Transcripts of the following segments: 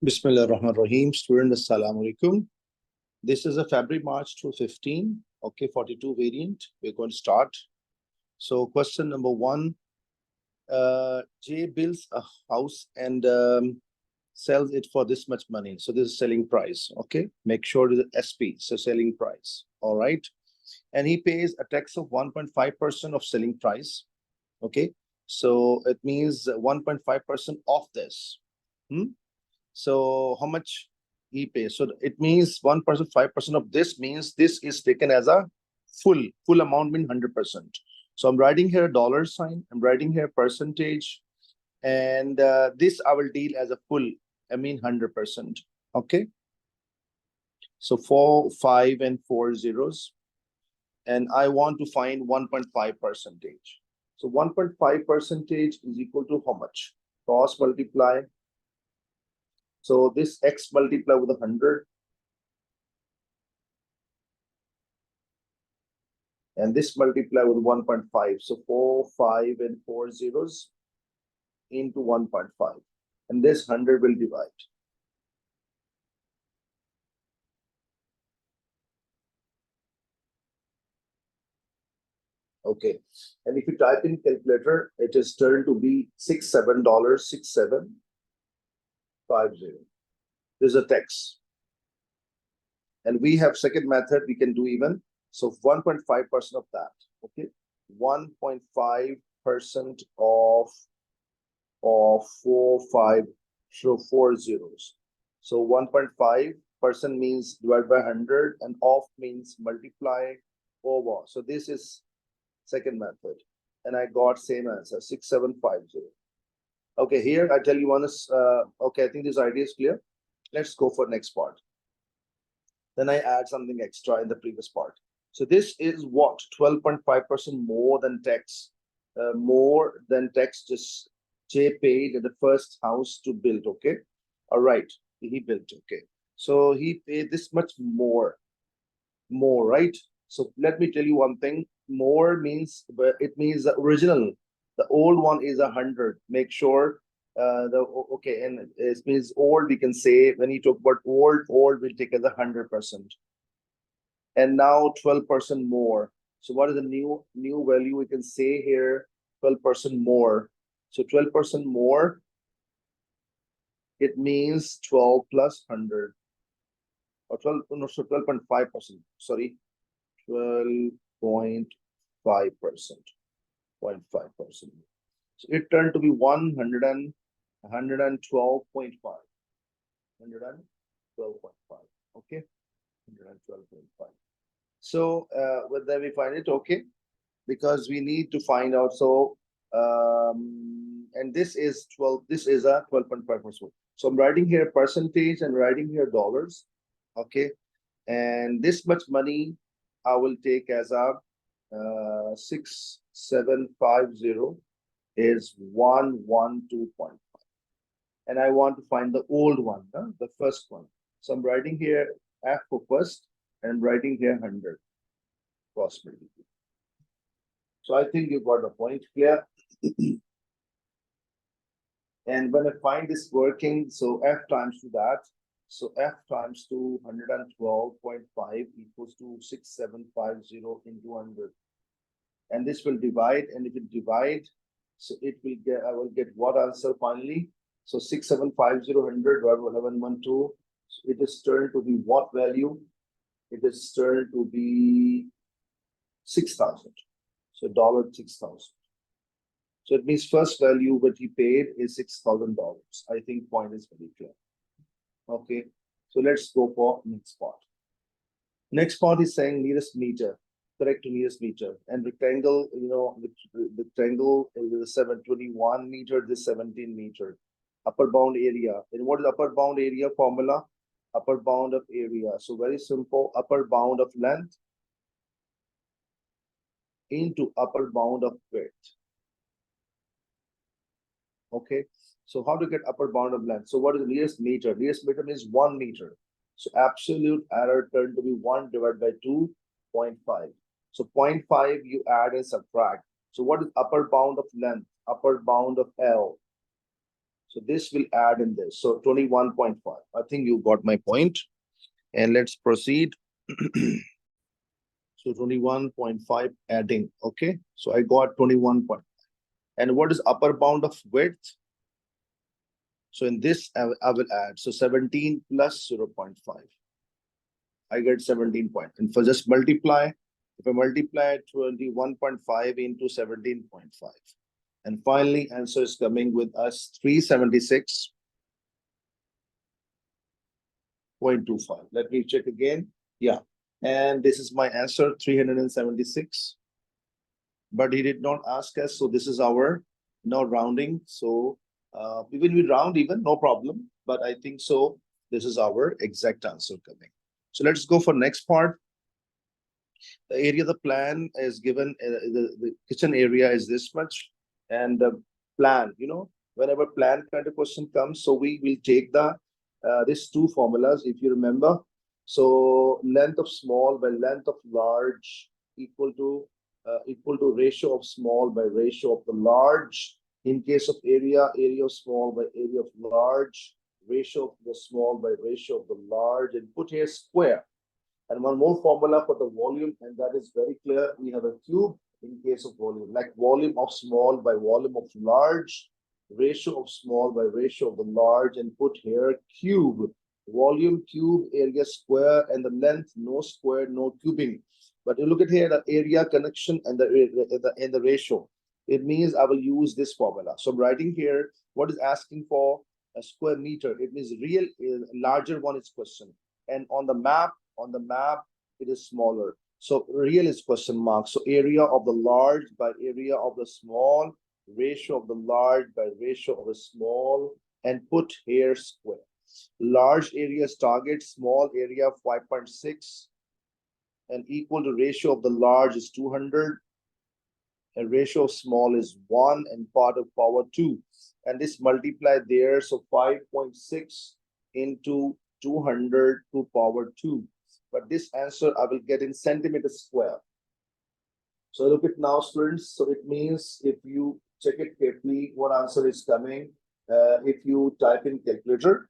Bismillah ar-Rahman ar-Rahim. Student, Assalamu alaikum. This is a February March 2015, okay, 42 variant. We're going to start. So, question number one, Jay builds a house and sells it for this much money. So, this is selling price, okay? Make sure it is SP, so selling price, all right? And he pays a tax of 1.5% of selling price, okay? So, it means 1.5% of this. So how much he pays? So it means 1%, 5% of this means this is taken as a full amount, mean 100%. So I'm writing here a dollar sign, I'm writing here percentage, and this I will deal as a full, I mean 100%. Okay. So 4, 5, and 4 zeros. And I want to find 1.5 percentage. So 1.5 percentage is equal to how much? Cross multiply. So this X multiply with 100. And this multiply with 1.5. So 4, 5, and 4 zeros into 1.5. And this 100 will divide. Okay. And if you type in calculator, it is turned to be $67.6750. This is a tax. And we have second method, we can do even. So 1.5% of that. Okay. 1.5% of 4, 5, so 4 zeros. So 1.5% means divide by 100 and off means multiply over. So this is second method. And I got same answer, 6750. Okay, here I tell you one is, okay, I think this idea is clear. Let's go for next part. Then I add something extra in the previous part. So this is what? 12.5% more than tax. More than tax just Jay paid at the first house to build, okay? All right, he built, okay. So he paid this much more, right? So let me tell you one thing. More means, it means the original. The old one is 100. Make sure okay, and it means old. We can say when you talk about old will take as 100%. And now 12% more. So what is the new value? We can say here 12% more. So 12% more, it means 12 plus 100. Or 12, no, so 12.5%. Sorry, 12.5%. 0.5%. So it turned to be 112.5. 112.5. Okay. 112.5. So with that we find it okay, because we need to find out. So and this is 12, this is a 12.5%. So I'm writing here percentage and writing here dollars. Okay. And this much money I will take as a 6750 is 112.5. And I want to find the old one, the first one. So I'm writing here F for first and writing here 100 cross multiply. So I think you got the point clear. And when I find this working, so F times to that. So F times to 112.5 equals to 6750 into 100. And this will divide, and if it divide, so it will get, I will get what answer finally? So 6750 100 divided by 1112. So it is turned to be what value? It is turned to be 6,000. So $6,000. So it means first value what he paid is $6,000. I think point is very clear. Okay, so let's go for next part. Next part is saying nearest meter, correct, to nearest meter, and rectangle, you know, the rectangle is 721 meter, this 17 meter. Upper bound area. And what is upper bound area formula? Upper bound of area. So very simple, upper bound of length into upper bound of width. Okay, so how to get upper bound of length? So what is the nearest meter? Nearest meter means 1 meter. So absolute error turned to be 1 divided by 2.5. So 0.5 you add and subtract. So what is upper bound of length? Upper bound of L. So this will add in this. So 21.5. I think you got my point. And let's proceed. So 21.5 adding. Okay. So I got 21. And what is upper bound of width? So in this, I will add. So 17 plus 0.5. I get 17 point. And for just multiply, if I multiply 21.5 into 17.5. And finally, answer is coming with us 376.25. Let me check again. Yeah. And this is my answer, 376. But he did not ask us. So this is our now rounding. So even we round even, no problem. But I think so. This is our exact answer coming. So let's go for next part. The area of the plan is given, the kitchen area is this much. And the plan, whenever plan kind of question comes, so we will take the these two formulas, if you remember. So length of small by length of large equal to ratio of small by ratio of the large. In case of area of small by area of large, ratio of the small by ratio of the large, and put here square. And one more formula for the volume, and that is very clear. We have a cube in case of volume, like volume of small by volume of large, ratio of small by ratio of the large, and put here cube. Volume, cube, area, square, and the length, no square, no cubing. But you look at here, the area, connection, and the ratio. It means I will use this formula. So I'm writing here, what is asking for a square meter? It means real, larger one is question. And on the map, it is smaller. So real is question mark. So area of the large by area of the small, ratio of the large by ratio of the small, and put here square. Large area is target, small area 5.6, and equal to ratio of the large is 200, and ratio of small is 1, and part of power 2. And this multiplied there, so 5.6 into 200 to power 2. But this answer I will get in centimeter square. So look at now, students. So it means if you check it carefully, what answer is coming. If you type in calculator,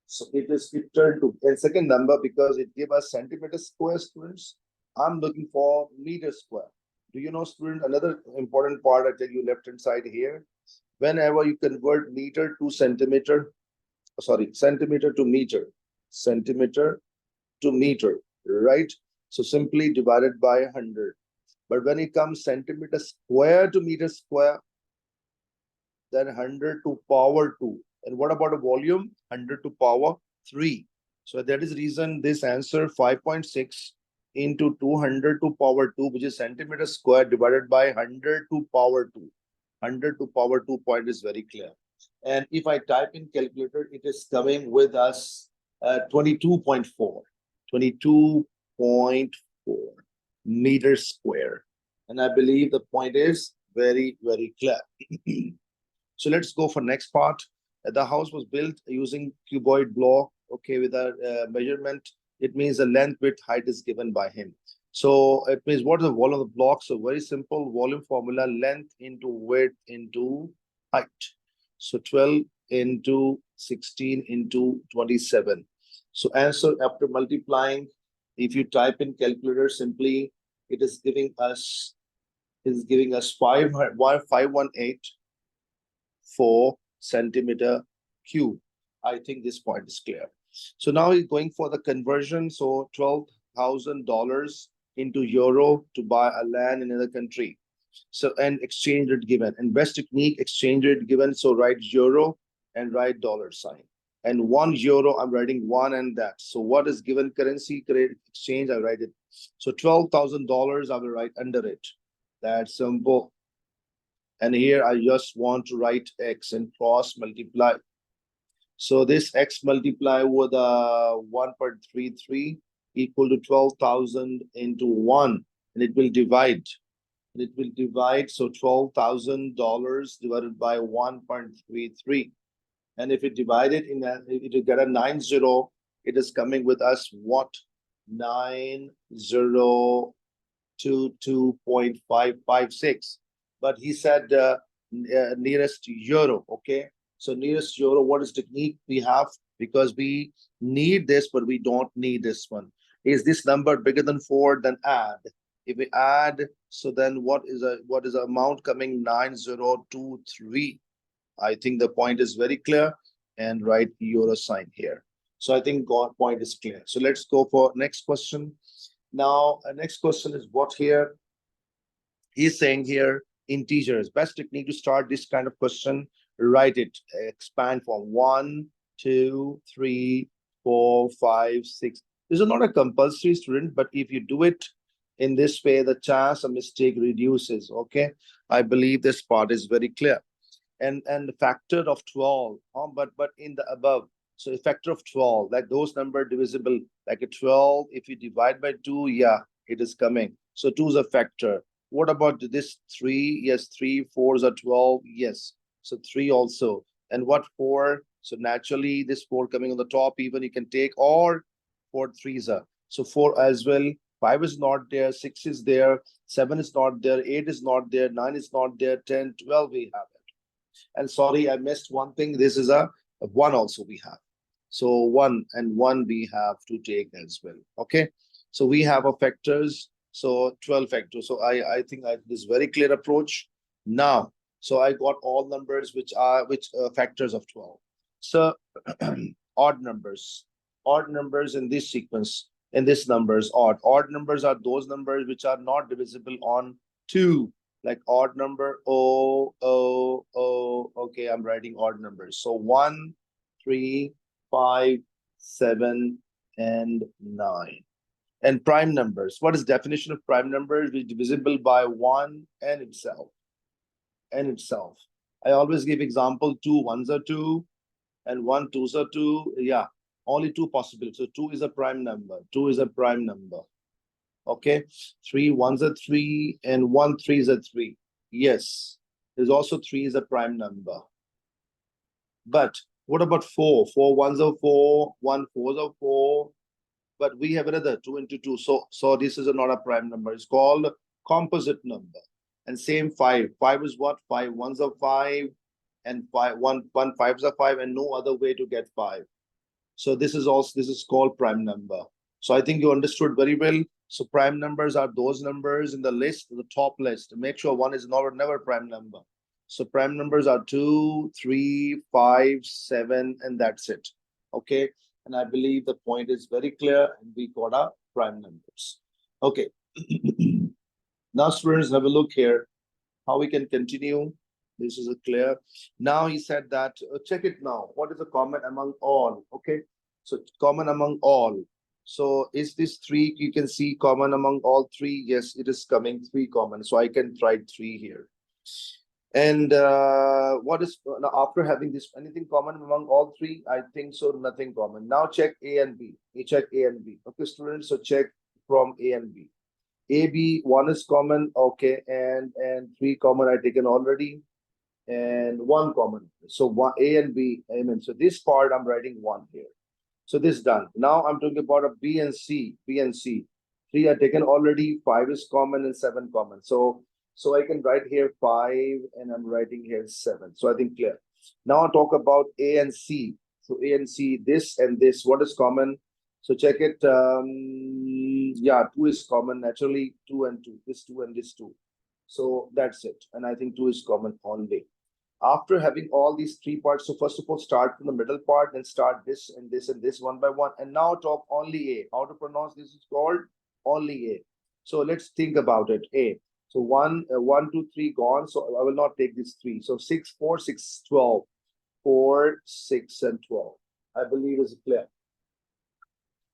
so it turned to a second number because it gave us centimeter square, students. I'm looking for meter square. Do you know, student, another important part I tell you left hand side here. Whenever you convert meter to centimeter, centimeter to meter, right? So simply divided by 100. But when it comes centimeter square to meter square, then 100 to power 2. And what about a volume? 100 to power 3. So that is reason this answer 5.6 into 200 to power 2, which is centimeter square, divided by 100 to power 2. 100 to power 2 point is very clear. And if I type in calculator, it is coming with us 22.4. 22.4 meters square. And I believe the point is very, very clear. So let's go for next part. The house was built using cuboid block, okay, with a measurement. It means the length, width, height is given by him. So it means what is the volume of the block? So very simple volume formula, length into width into height. So 12 into 16 into 27. So answer after multiplying, if you type in calculator simply, it is giving us 518 centimeter cube. I think this point is clear. So now he's going for the conversion. So $12,000 into euro to buy a land in another country. So and exchange rate given, and best technique, exchange rate given. So write euro and write dollar sign. And 1 euro, I'm writing 1 and that. So what is given currency exchange? I write it. So $12,000, I will write under it. That's simple. And here I just want to write X and cross multiply. So this X multiply with 1.33 equal to 12,000 into 1, and it will divide. So $12,000 divided by 1.33. And if it divided in that, it will get a 90. It is coming with us what? 9022.556. But he said nearest euro, okay? So nearest zero, what is technique we have? Because we need this, but we don't need this one. Is this number bigger than 4? Then add. If we add, so then what is the amount coming? 9023. I think the point is very clear, and write euro sign here. So I think God point is clear. So let's go for next question. Now, next question is what here? He's saying here integers. Best technique to start this kind of question, write it, expand from 1, 2, 3, 4, 5, 6. This is not a compulsory, student, but if you do it in this way, the chance of mistake reduces. Okay, I believe this part is very clear. And the factor of 12, but in the above, so a factor of 12, like those number divisible, like a 12, if you divide by 2, yeah, it is coming. So 2 is a factor. What about this 3? Yes, 3 4s are 12. Yes, so 3 also. And what 4? So naturally this 4 coming on the top, even you can take, or 4 3s are. So 4 as well. 5 is not there, 6 is there, 7 is not there, 8 is not there, 9 is not there, 10, 12 we have it. And sorry, I missed one thing. This is a 1 also we have. So 1 and 1 we have to take as well. Okay. So we have a factors. So 12 factors. So I think this very clear approach. Now, so I got all numbers which are factors of 12. So odd numbers. Odd numbers in this sequence, in this numbers, odd. Odd numbers are those numbers which are not divisible on 2. Like odd number, okay, I'm writing odd numbers. So 1, 3, 5, 7, and 9. And prime numbers. What is definition of prime numbers? Which is divisible by 1 and itself. And itself. I always give example, 2 1s are 2, and 1 2s are 2. Yeah, only 2 possible. So 2 is a prime number. 2 is a prime number. Okay, 3 1s are 3, and 1 3s are 3. Yes, there's also 3 is a prime number. But what about 4? 4 1s are 4, 1 4s are 4. But we have another 2 into 2. So this is not a prime number. It's called composite number. And same 5. 5 is what? 5 1s are 5, and 1 5s are 5, and no other way to get 5. So this is called prime number. So I think you understood very well. So prime numbers are those numbers in the list, the top list. Make sure 1 is never prime number. So prime numbers are 2, 3, 5, 7, and that's it. Okay. And I believe the point is very clear, and we got our prime numbers. Okay. Now, students, have a look here how we can continue. This is a clear. Now he said that, check it now. What is the common among all? Okay. So common among all. So is this 3? You can see common among all 3. Yes, it is coming 3 common. So I can write 3 here. And what is now after having this, anything common among all 3? I think so, nothing common. Now check A and B. You check A and B. Okay, students. So check from A and B. A, B, 1 is common. Okay, and 3 common I taken already, and 1 common. So 1 A and B. Amen. So this part I'm writing 1 here. So this done. Now I'm talking about a B and C. B and C. 3 are taken already. 5 is common and 7 common. So I can write here 5, and I'm writing here 7. So I think clear. Now I'll talk about A and C. So A and C, this and this, what is common? So check it. Yeah, 2 is common. Naturally, 2 and 2. This 2 and this 2. So that's it. And I think 2 is common only. After having all these 3 parts, so first of all, start from the middle part, then start this and this and this one by one. And now talk only A. How to pronounce this is called only A. So let's think about it. A. So 1, 1, 2, 3 gone. So I will not take this 3. So 6, 4, 6, 12. 4, 6, and 12. I believe is clear.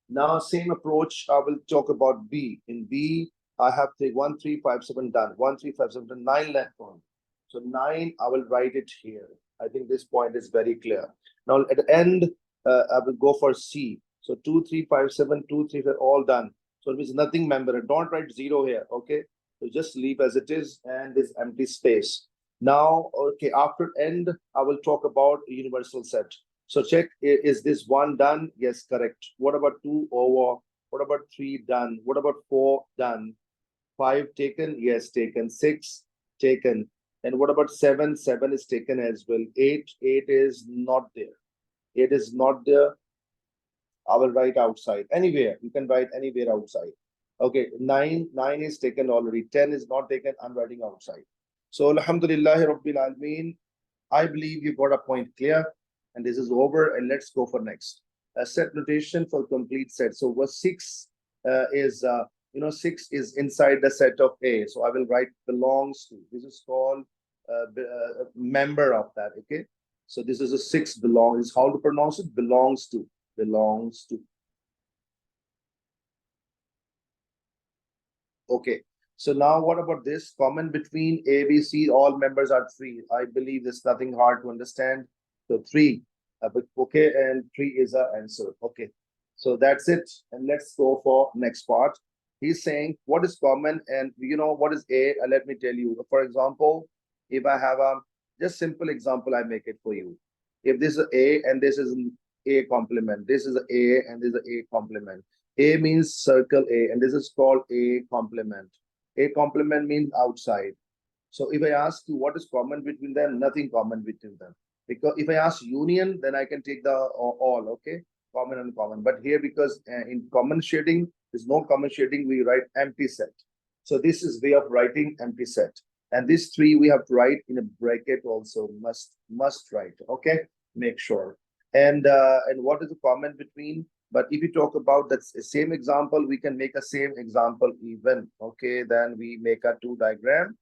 Now, same approach, I will talk about B. In B, I have 1, 3, 5, 7 done. 1, 3, 5, 7, 9 left on. So 9, I will write it here. I think this point is very clear. Now, at the end, I will go for C. So 2, 3, 5, 7, 2, 3, 5, all done. So it means nothing member. Don't write 0 here, okay? So just leave as it is, and this empty space. Now, okay, after end, I will talk about universal set. So check, is this 1 done? Yes, correct. What about 2 over? What about 3 done? What about 4 done? 5 taken? Yes, taken. 6 taken. And what about 7? 7 is taken as well. 8 is not there. 8 is not there. I will write outside. Anywhere. You can write anywhere outside. Okay. 9 is taken already. 10 is not taken. I'm writing outside. So Alhamdulillahi Rabbil Alameen. I believe you got a point clear. And this is over. And let's go for next. A set notation for complete set. So what 6 is 6 is inside the set of A. So I will write belongs to. This is called member of that. Okay. So this is a 6 belongs. How to pronounce it? Belongs to. Belongs to. Okay. So now what about this? Common between A, B, C, all members are 3. I believe there's nothing hard to understand. So 3. But okay, and 3 is our answer. Okay. So that's it. And let's go for next part. He's saying what is common and what is A? Let me tell you. For example, if I have a just simple example, I make it for you. If this is A and this is an A complement, this is A and this is A complement. A means circle A, and this is called A complement. A complement means outside. So if I ask you what is common between them, nothing common between them. Because if I ask union, then I can take the all, okay? Common and common. But here, because in common shading, there's no common shading, we write empty set. So this is way of writing empty set. And this 3 we have to write in a bracket also, must write, okay? Make sure. And what is the common between? But if you talk about that same example, we can make a same example even, okay? Then we make a 2 diagram.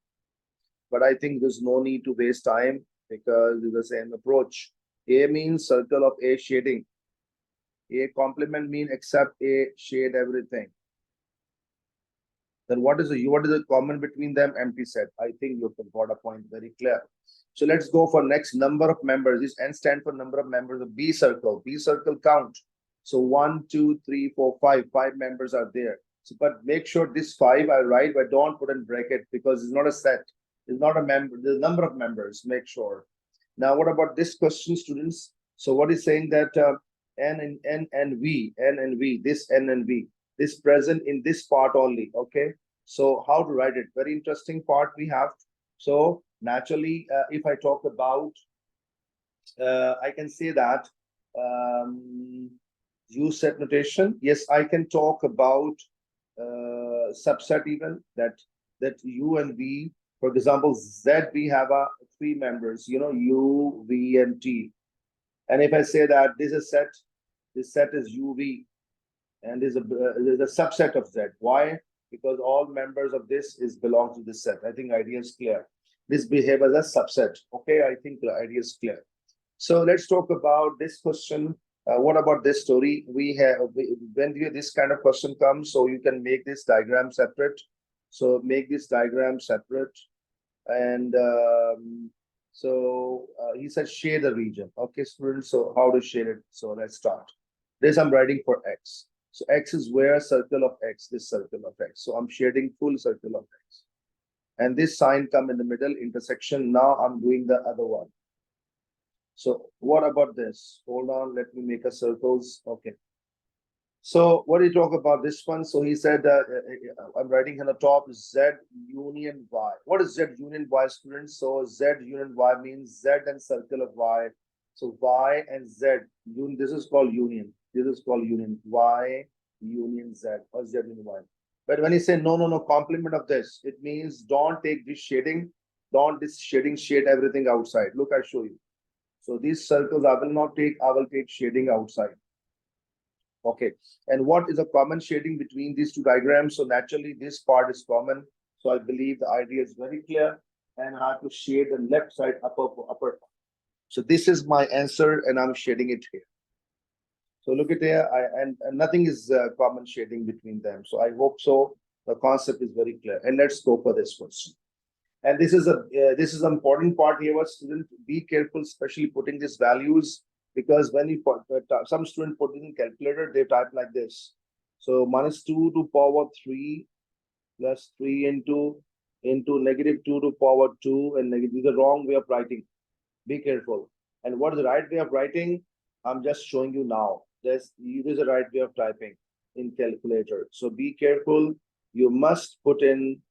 But I think there's no need to waste time because it's the same approach. A means circle of A shading. A complement mean except A shade everything. Then what is the common between them? Empty set. I think you got a point very clear. So let's go for next number of members. This N stand for number of members of B circle. B circle count. So 1, 2, 3, 4, 5. 5 members are there. So, but make sure this 5 I write, but don't put in bracket because it's not a set. It's not a member. The number of members. Make sure. Now, what about this question, students? So, what is saying that N and V, this N and V, this present in this part only. Okay. So, how to write it? Very interesting part we have. So, naturally, if I talk about, I can say that use set notation. Yes, I can talk about subset even that U and V. For example, Z we have 3 members. U, V, and T. And if I say that this is set, this set is UV, and there's a subset of Z. Why? Because all members of this belong to this set. I think idea is clear. This behave as a subset. Okay, I think the idea is clear. So let's talk about this question. What about this story? When this kind of question comes, so you can make this diagram separate. So make this diagram separate. And he said shade the region. Okay, students, so how to shade it? So let's start. This I'm writing for X. So X is where circle of X, this circle of X. So I'm shading full circle of X. And this sign come in the middle intersection. Now I'm doing the other one. So what about this? Hold on, let me make a circles. Okay. So what do you talk about this one? So he said, I'm writing on the top Z union Y. What is Z union Y, students? So Z union Y means Z and circle of Y. So Y and Z, this is called union. This is called union. Y union Z or Z union Y. But when you say no, complement of this, it means don't take this shading. Don't this shading shade everything outside. Look, I'll show you. So these circles I will not take. I will take shading outside. Okay, and what is a common shading between these 2 diagrams? So naturally, this part is common. So I believe the idea is very clear, and I have to shade the left side upper. So this is my answer, and I'm shading it here. So look at there, and nothing is common shading between them. So I hope so. The concept is very clear, and let's go for this question. And this is an important part here. Student, be careful, especially putting these values. Because when you put some student put in calculator, they type like this. So minus 2 to power 3 plus 3 into negative 2 to power 2 and negative. This is the wrong way of writing. Be careful. And what is the right way of writing? I'm just showing you now. There's a right way of typing in calculator. So be careful. You must put in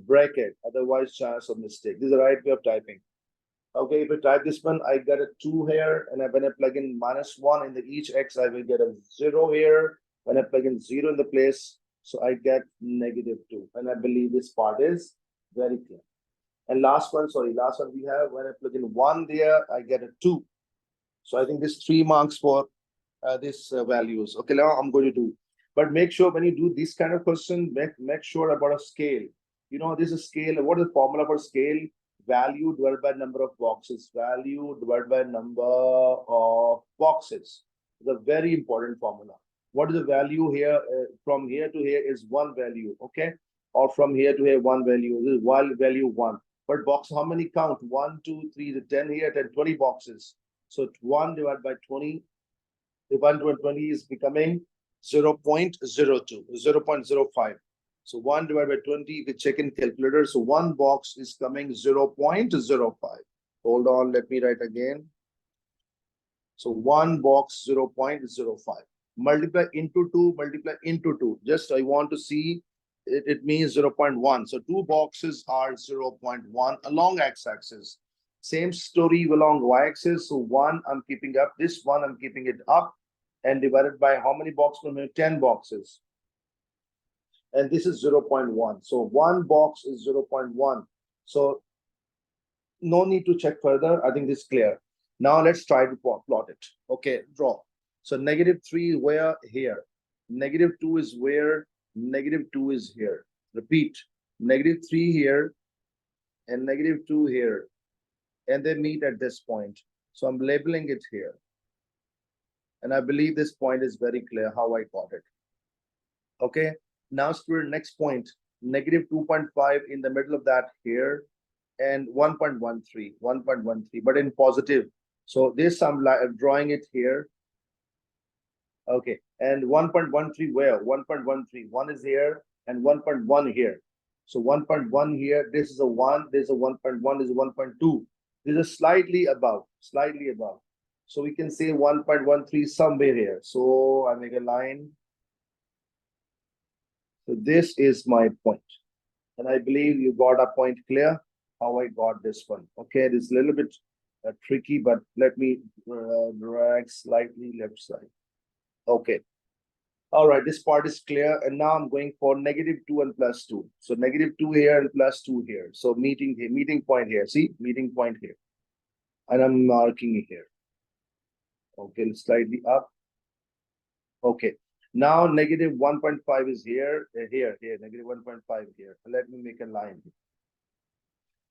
bracket, otherwise chance of mistake. This is the right way of typing. Okay, if I type this one, I get a 2 here, and when I plug in -1 in the each x, I will get a 0 here. When I plug in 0 in the place, so I get -2. And I believe this part is very clear. And last one we have, when I plug in 1 there, I get a 2. So I think this 3 marks for these values. Okay, now I'm going to do. But make sure when you do this kind of question, make sure about a scale. You know, this is scale. What is the formula for scale? Value divided by number of boxes. Value divided by number of boxes. It's a very important formula. What is the value here? From here to here is one value, okay? Or from here to here, one value. This is one value, one. But box, how many count? 1, 2, 3, the 10 here, 10, 20 boxes. So 1 divided by 20. The 1 to 20 is becoming 0.02, 0.05. So 1 divided by 20, we check in calculator. So one box is coming 0.05. Hold on, let me write again. So one box 0.05. Multiply into 2, multiply into 2. Just I want to see it means 0.1. So two boxes are 0.1 along x-axis. Same story along y-axis. So 1 I'm keeping up. This one I'm keeping it up. And divided by how many boxes? 10 boxes. And this is 0.1. So one box is 0.1. So no need to check further. I think this is clear. Now let's try to plot it. Okay, draw. So -3 where? Here. -2 is where? -2 is here. Repeat. -3 here and -2 here. And they meet at this point. So I'm labeling it here. And I believe this point is very clear how I got it. Okay. Now, student, next point, -2.5 in the middle of that here, and 1.13, but in positive. So this I'm drawing it here. Okay, and 1.13 where? 1.13, 1 is here and 1.1 here. So 1.1 here, this is a 1, this is a 1.1, this is 1.2. This is slightly above, slightly above. So we can say 1.13 somewhere here. So I make a line. So this is my point. And I believe you got a point clear how I got this one. Okay, it is a little bit tricky, but let me drag slightly left side. Okay. All right, this part is clear. And now I'm going for -2 and +2. So -2 here and +2 here. So meeting here, meeting point here. See, meeting point here. And I'm marking it here. Okay, slightly up. Okay. Now -1.5 is here, here, -1.5 here. Let me make a line.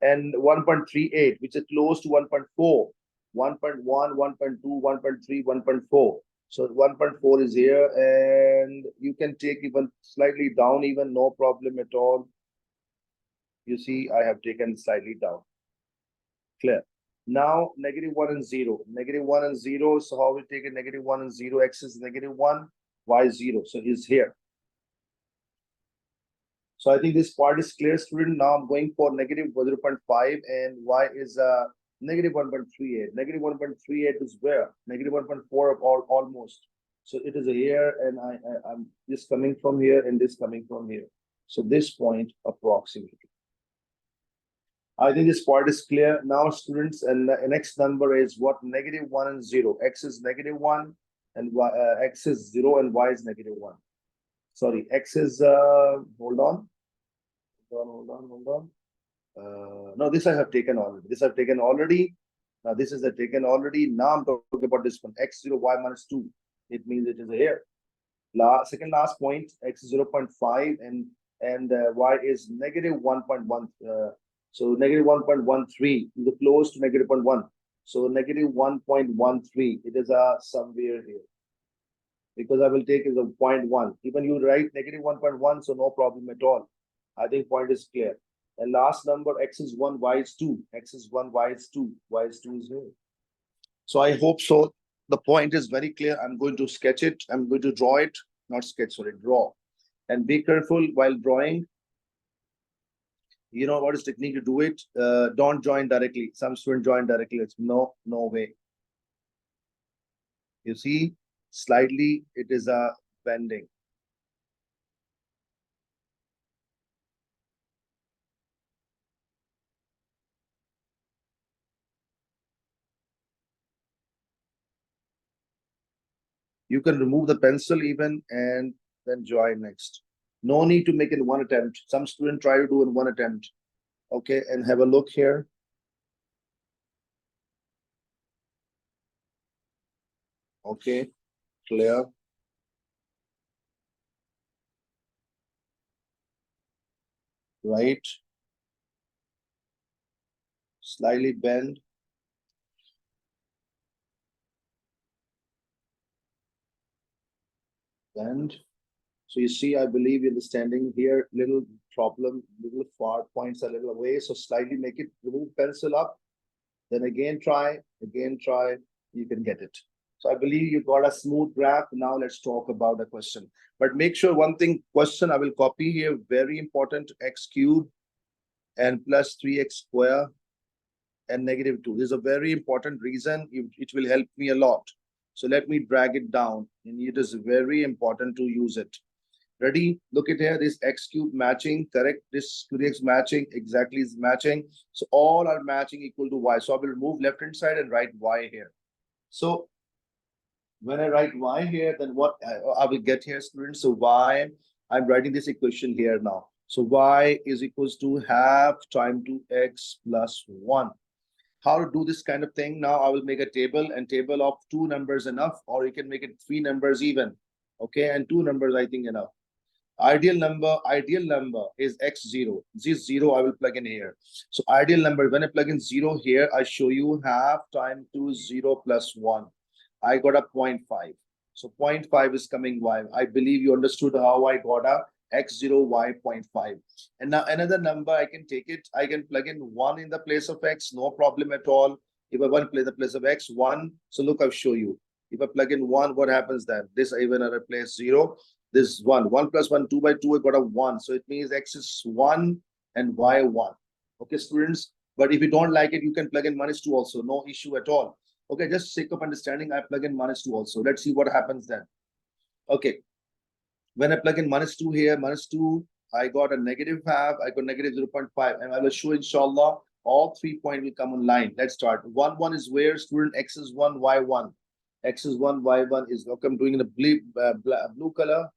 And 1.38, which is close to 1.4, 1.1, 1.2, 1.3, 1.4. So 1.4 is here, and you can take even slightly down, even no problem at all. You see, I have taken slightly down. Clear. Now -1 and 0, -1 and 0. So how we take a -1 and 0? X is -1, y 0. So it's here. So I think this part is clear, student. Now I'm going for -0.5 and y is -1.38. -1.38 is where? -1.4 of almost. So it is here, and I'm this coming from here and this coming from here. So this point approximately. I think this part is clear now, students. And the next number is what? -1 and 0. X is -1 and y, x is 0 and y is -1. Sorry, x is hold on. No, this I have taken already. This I've taken already. Now this is taken already. Now I'm talking about this one. X0 y -2. It means it is here. Second last point. X is 0.5 and y is -1.1. So -1.13 is close to -0.1. So -1.13. It is somewhere here. Because I will take is a 0.1. Even you write -1.1, so no problem at all. I think point is clear. And last number, x is 1, y is 2. X is 1, y is 2. Y is 2 is here. So I hope so. The point is very clear. I'm going to sketch it. I'm going to draw it. Not sketch, sorry, draw. And be careful while drawing. You know what is technique to do it? Don't join directly. Some students join directly. It's no way. You see, slightly it is a bending. You can remove the pencil even and then join next. No need to make it in one attempt. Some students try to do in one attempt. Okay, and have a look here. Okay, clear. Right. Slightly bend. Bend. So you see, I believe you're standing here, little problem, little far points a little away. So slightly make it, remove pencil up, then again try, you can get it. So I believe you got a smooth graph. Now let's talk about the question. But make sure one thing, question I will copy here, very important, x cube and plus 3x square and -2. This is a very important reason. It will help me a lot. So let me drag it down, and it is very important to use it. Ready? Look at here, this x cube matching, correct? This 2x matching, exactly is matching. So all are matching equal to y. So I will remove left hand side and write y here. So when I write y here, then what I will get here, students? So y, I'm writing this equation here now. So y is equals to half time to x plus 1. How to do this kind of thing? Now I will make a table, and table of 2 numbers enough, or you can make it 3 numbers even. Okay, and 2 numbers I think enough. Ideal number is x0. This 0 I will plug in here. So ideal number, when I plug in 0 here, I show you half time to 0 plus 1. I got a 0.5. So 0.5 is coming y. I believe you understood how I got a x0 y 0.5. And now another number, I can take it, I can plug in 1 in the place of x, no problem at all. If I want to play the place of x, 1. So look, I'll show you. If I plug in 1, what happens then? This even I replace 0. This 1. 1 plus 1, 2 by 2, I got a 1. So it means x is 1 and y 1. Okay, students. But if you don't like it, you can plug in -2 also. No issue at all. Okay, just sake of understanding, I plug in -2 also. Let's see what happens then. Okay. When I plug in -2 here, -2, I got a negative half, I got negative 0.5, and I will show inshallah all 3 points will come online. Let's start. 1, 1 is where, student? X is 1, y 1. X is 1, y 1 is, okay, I'm doing in a blue color.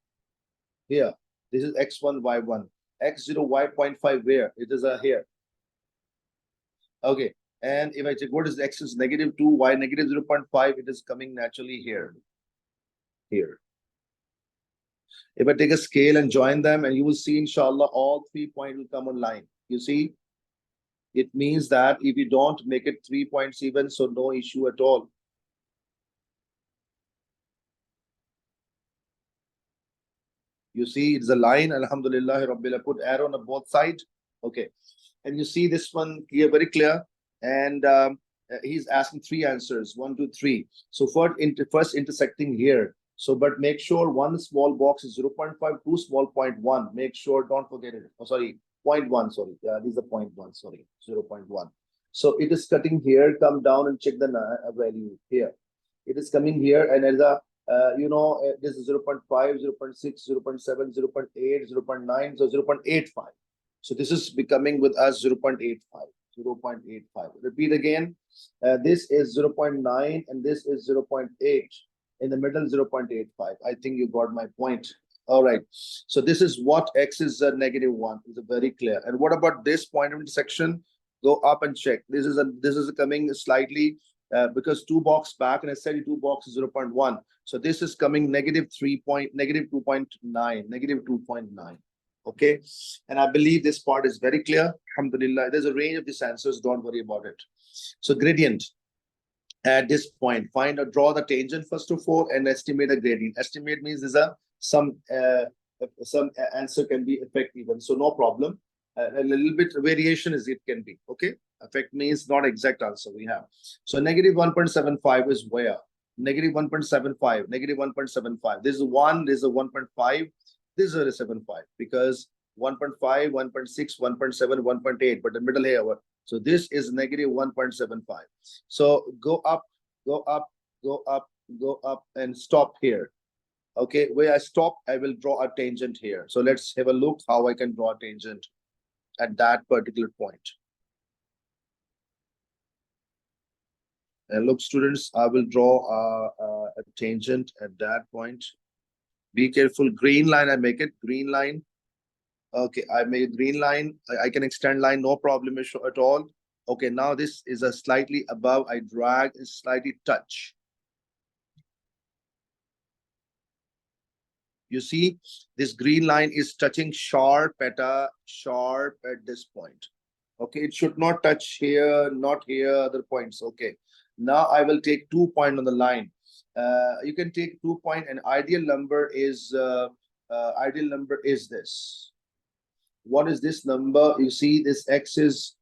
Here, this is x1, y1. X0, y 0.5 where? It is here. Okay, and if I check what is x is -2, y negative 0.5, it is coming naturally here. Here. If I take a scale and join them, and you will see, inshallah, all 3 points will come online. You see, it means that if you don't make it 3 points even, so no issue at all. You see, it's a line. Alhamdulillah, Rabbil, put arrow on both sides. Okay, and you see this one here very clear. And he's asking 3 answers, 1, 2, 3. So first intersecting here. So, but make sure one small box is 0.5, 2 small 0.1. Make sure, don't forget it. Oh, sorry, 0.1. Sorry, this is a 0.1. Sorry, 0.1. So it is cutting here. Come down and check the value here. It is coming here, and as a this is 0.5, 0.6, 0.7, 0.8, 0.9, so 0.85. So this is becoming with us 0.85, 0.85. Repeat again. This is 0.9 and this is 0.8. In the middle, 0.85. I think you got my point. All right. So this is what x is -1. It's very clear. And what about this point of intersection? Go up and check. This is coming slightly because 2 box back, and I said 2 box is 0.1. So this is coming -2.9, -2.9. Okay, and I believe this part is very clear. Alhamdulillah, there's a range of these answers. Don't worry about it. So gradient at this point, find or draw the tangent first of all, and estimate a gradient. Estimate means there's some answer can be effect even. So no problem. A little bit variation is it can be. Okay, effect means not exact answer we have. So -1.75 is where? -1.75, -1.75. This is 1, this is a 1.5, this is a 7.5, because 1.5, 1.6, 1.7, 1.8, but the middle here. So this is -1.75. So go up, go up, go up, go up, and stop here. Okay, where I stop, I will draw a tangent here. So let's have a look how I can draw a tangent at that particular point. And look, students, I will draw a tangent at that point. Be careful. Green line, I make it green line. Okay, I made green line. I can extend line, no problem at all. Okay, now this is a slightly above. I drag, is slightly touch. You see, this green line is touching sharp at this point. Okay, it should not touch here, not here, other points. Okay, now I will take 2 point on the line. You can take 2 point, and ideal number is this. What is this number? You see, this x is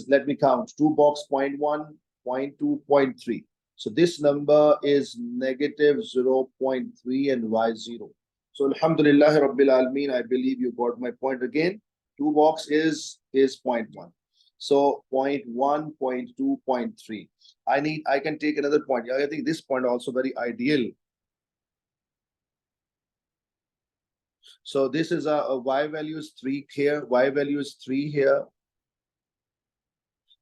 let me count, 2 box 0.1, 0.2, 0.3. So this number is negative 0.3 and y 0. So Alhamdulillah Rabbil Alameen, I believe you got my point again. 2 box is 0.1. So 0.1, 0.2, 0.3. I can take another point. I think this point also very ideal. So this is a y value is 3 here, y value is 3 here.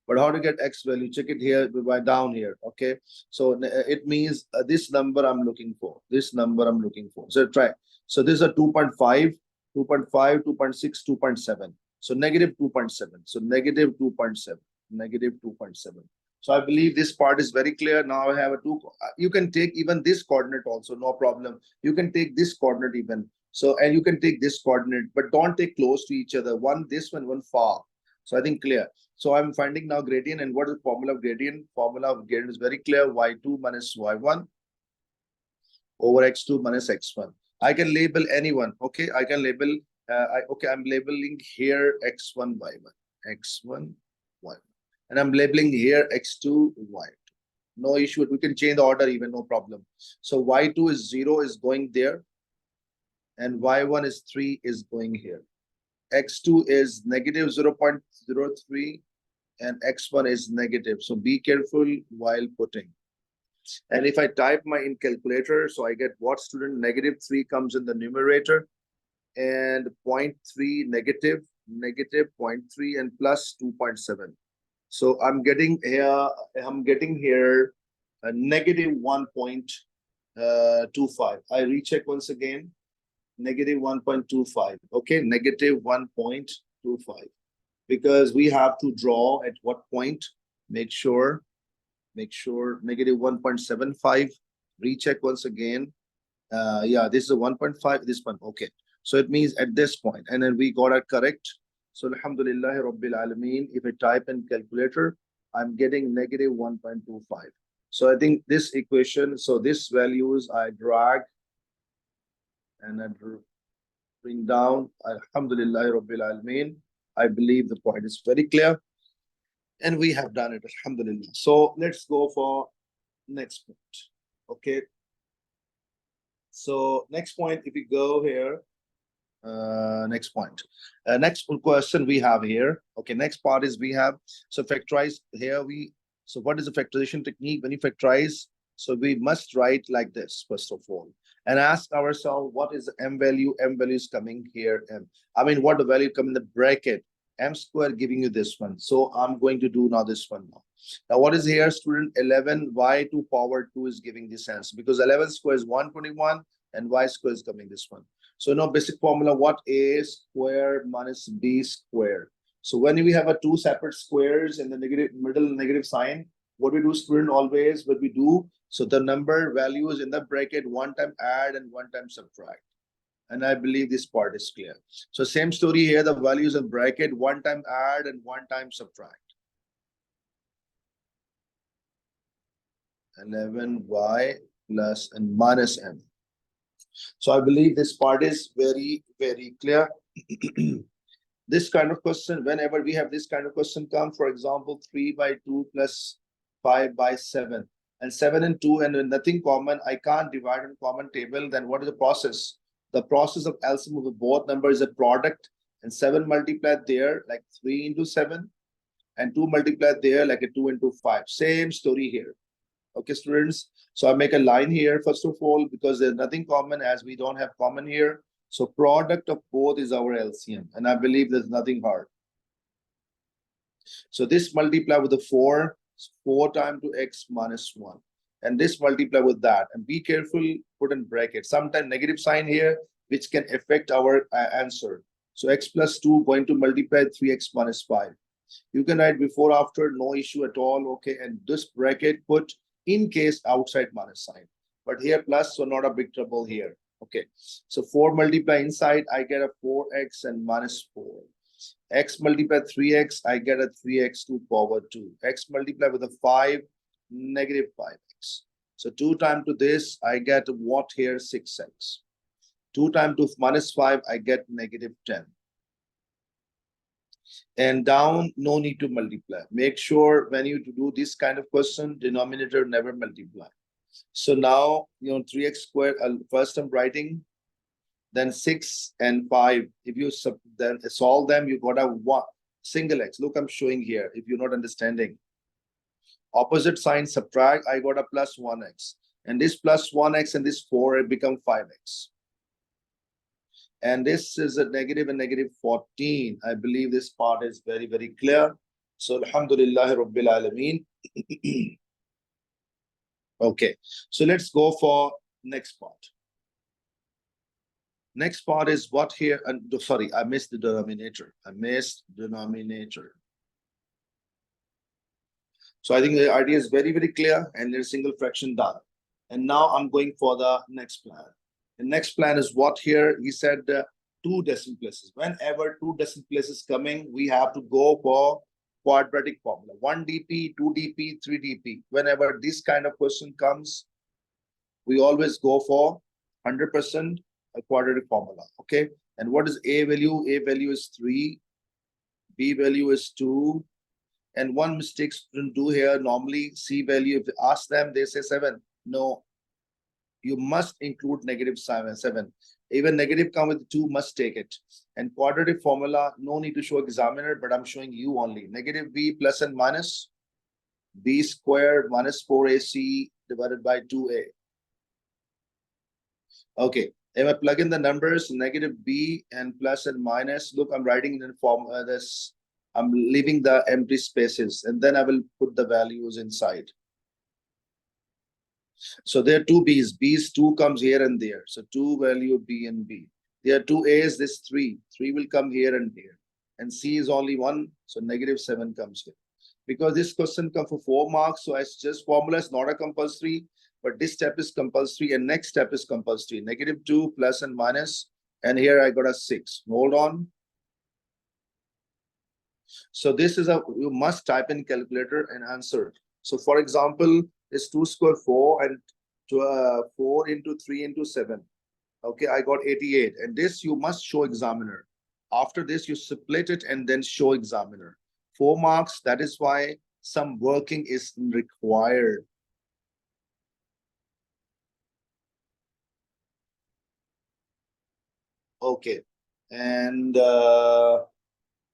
But how to get x value? Check it here, by down here. Okay, so it means this number I'm looking for. This number I'm looking for. So try. So this is a 2.5, 2.5, 2.6, 2.7. So negative 2.7. So negative 2.7. Negative 2.7. So I believe this part is very clear. Now I have a 2. You can take even this coordinate also, no problem. You can take this coordinate even. So, and you can take this coordinate, but don't take close to each other. One this one far. So I think clear. So I'm finding now gradient, and what is the formula of gradient? Formula of gradient is very clear. Y2 minus y1 over x2 minus x1. I can label anyone. Okay, I can label. I'm labeling here x1 y1, x1 y1, and I'm labeling here x2 y2. No issue. We can change the order even, no problem. So y2 is 0 is going there, and y1 is 3 is going here. X2 is negative 0.03 and x1 is negative. So be careful while putting. And if I type my in calculator, so I get what, student? Negative 3 comes in the numerator, and 0.3 negative 0.3 and plus 2.7. So I'm getting here a negative 1.25. I recheck once again. Negative 1.25. Okay, negative 1.25. Because we have to draw at what point? Make sure negative 1.75. Recheck once again. Yeah, this is a 1.5. This one. Okay. So it means at this point, and then we got it correct. So Alhamdulillah Rabbil Alameen. If I type in calculator, I'm getting negative 1.25. So I think this equation, so this values I drag and I bring down. Alhamdulillah Rabbil Alameen. I believe the point is very clear, and we have done it. Alhamdulillah. So let's go for next point. Okay. So next point, if we go here, next point, next question we have here. Okay, next part is we have, so factorize here so what is the factorization technique when you factorize? So we must write like this first of all, and ask ourselves what is the m value? M value is coming here, what the value come in the bracket, m square giving you this one. So I'm going to do now this one now. Now what is here, student? 11 y2 power 2 is giving this answer, because 11 square is 121 and y square is coming this one. So now basic formula, what? A square minus b square. So when we have a two separate squares in the middle negative sign, what we do, student, always what we do, so the number values in the bracket, one time add and one time subtract. And I believe this part is clear. So same story here, the values in bracket, one time add and one time subtract. 11y plus and minus m. So I believe this part is very, very clear. This kind of question, whenever we have this kind of question come, for example, 3/2 plus 5/7, and 7 and 2 and nothing common, I can't divide in common table, then what is the process? The process of LCM of both numbers is a product, and 7 multiplied there like 3 into 7, and 2 multiplied there like a 2 into 5. Same story here. Okay, students. So I make a line here first of all, because there's nothing common, as we don't have common here. So product of both is our LCM, and I believe there's nothing hard. So this multiply with the 4. 4 times to x minus 1. And this multiply with that. And be careful, put in brackets. Sometimes negative sign here, which can affect our answer. So x plus 2 going to multiply 3x minus 5. You can write before, after, no issue at all. Okay. And this bracket put in case outside minus sign. But here plus, so not a big trouble here. Okay. So 4 multiply inside, I get a 4x and minus 4. X multiply 3x, I get a 3x to power 2. X multiply with a 5, negative 5x. So 2 times to this, I get what here? 6x. 2 times to minus 5, I get negative 10. And down, no need to multiply. Make sure when you do this kind of question, denominator never multiply. So now, 3x squared, first I'm writing, then 6 and 5. If you then solve them, you got a 1 single x. Look, I'm showing here, if you're not understanding. Opposite sign, subtract, I got a plus 1x. And this plus 1x and this 4, it become 5x. And this is a negative and negative 14. I believe this part is very, very clear. So alhamdulillah rabbil alameen. Okay, so let's go for next part. Next part is what here, and sorry, I missed the denominator. So I think the idea is very, very clear, and there's single fraction done. And now I'm going for the next plan. The next plan is what here? He said 2 decimal places. Whenever 2 decimal places coming, we have to go for quadratic formula. 1 dp, 2 dp, 3 dp. Whenever this kind of question comes, we always go for 100% a quadratic formula. Okay. And what is A value? A value is 3. B value is 2. And one mistake students do here, normally C value, if you ask them, they say 7. No, you must include negative 7. Even negative come with 2, must take it. And quadratic formula, no need to show examiner, but I'm showing you only. Negative B plus and minus B squared minus 4AC divided by 2A. Okay, if I plug in the numbers, negative B and plus and minus, look, I'm writing in the form this. I'm leaving the empty spaces, and then I will put the values inside. So there are 2 B's. B's 2 comes here and there. So 2 value B and B. There are 2 A's, this 3. 3 will come here and here. And C is only 1, so negative 7 comes here. Because this question comes for 4 marks, so it's just formula is not a compulsory, but this step is compulsory and next step is compulsory. Negative 2 plus and minus, and here I got a 6. Hold on. So this is you must type in calculator and answer. So for example, it's 2 square 4 and 4 into 3 into 7. Okay, I got 88. And this you must show examiner. After this, you split it and then show examiner. 4 marks, that is why some working is required. Okay, and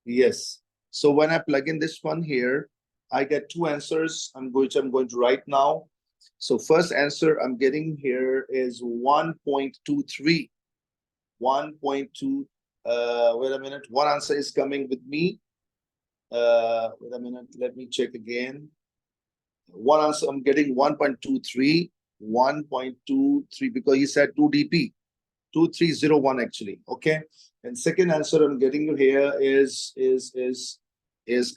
yes. So when I plug in this one here, I get 2 answers. I'm going to write now. So first answer I'm getting here is 1.23. 1.2. Wait a minute. One answer is coming with me. Wait a minute. Let me check again. One answer I'm getting 1.23. 1.23 because he said 2 dp. 2301 actually. Okay. And second answer I'm getting here is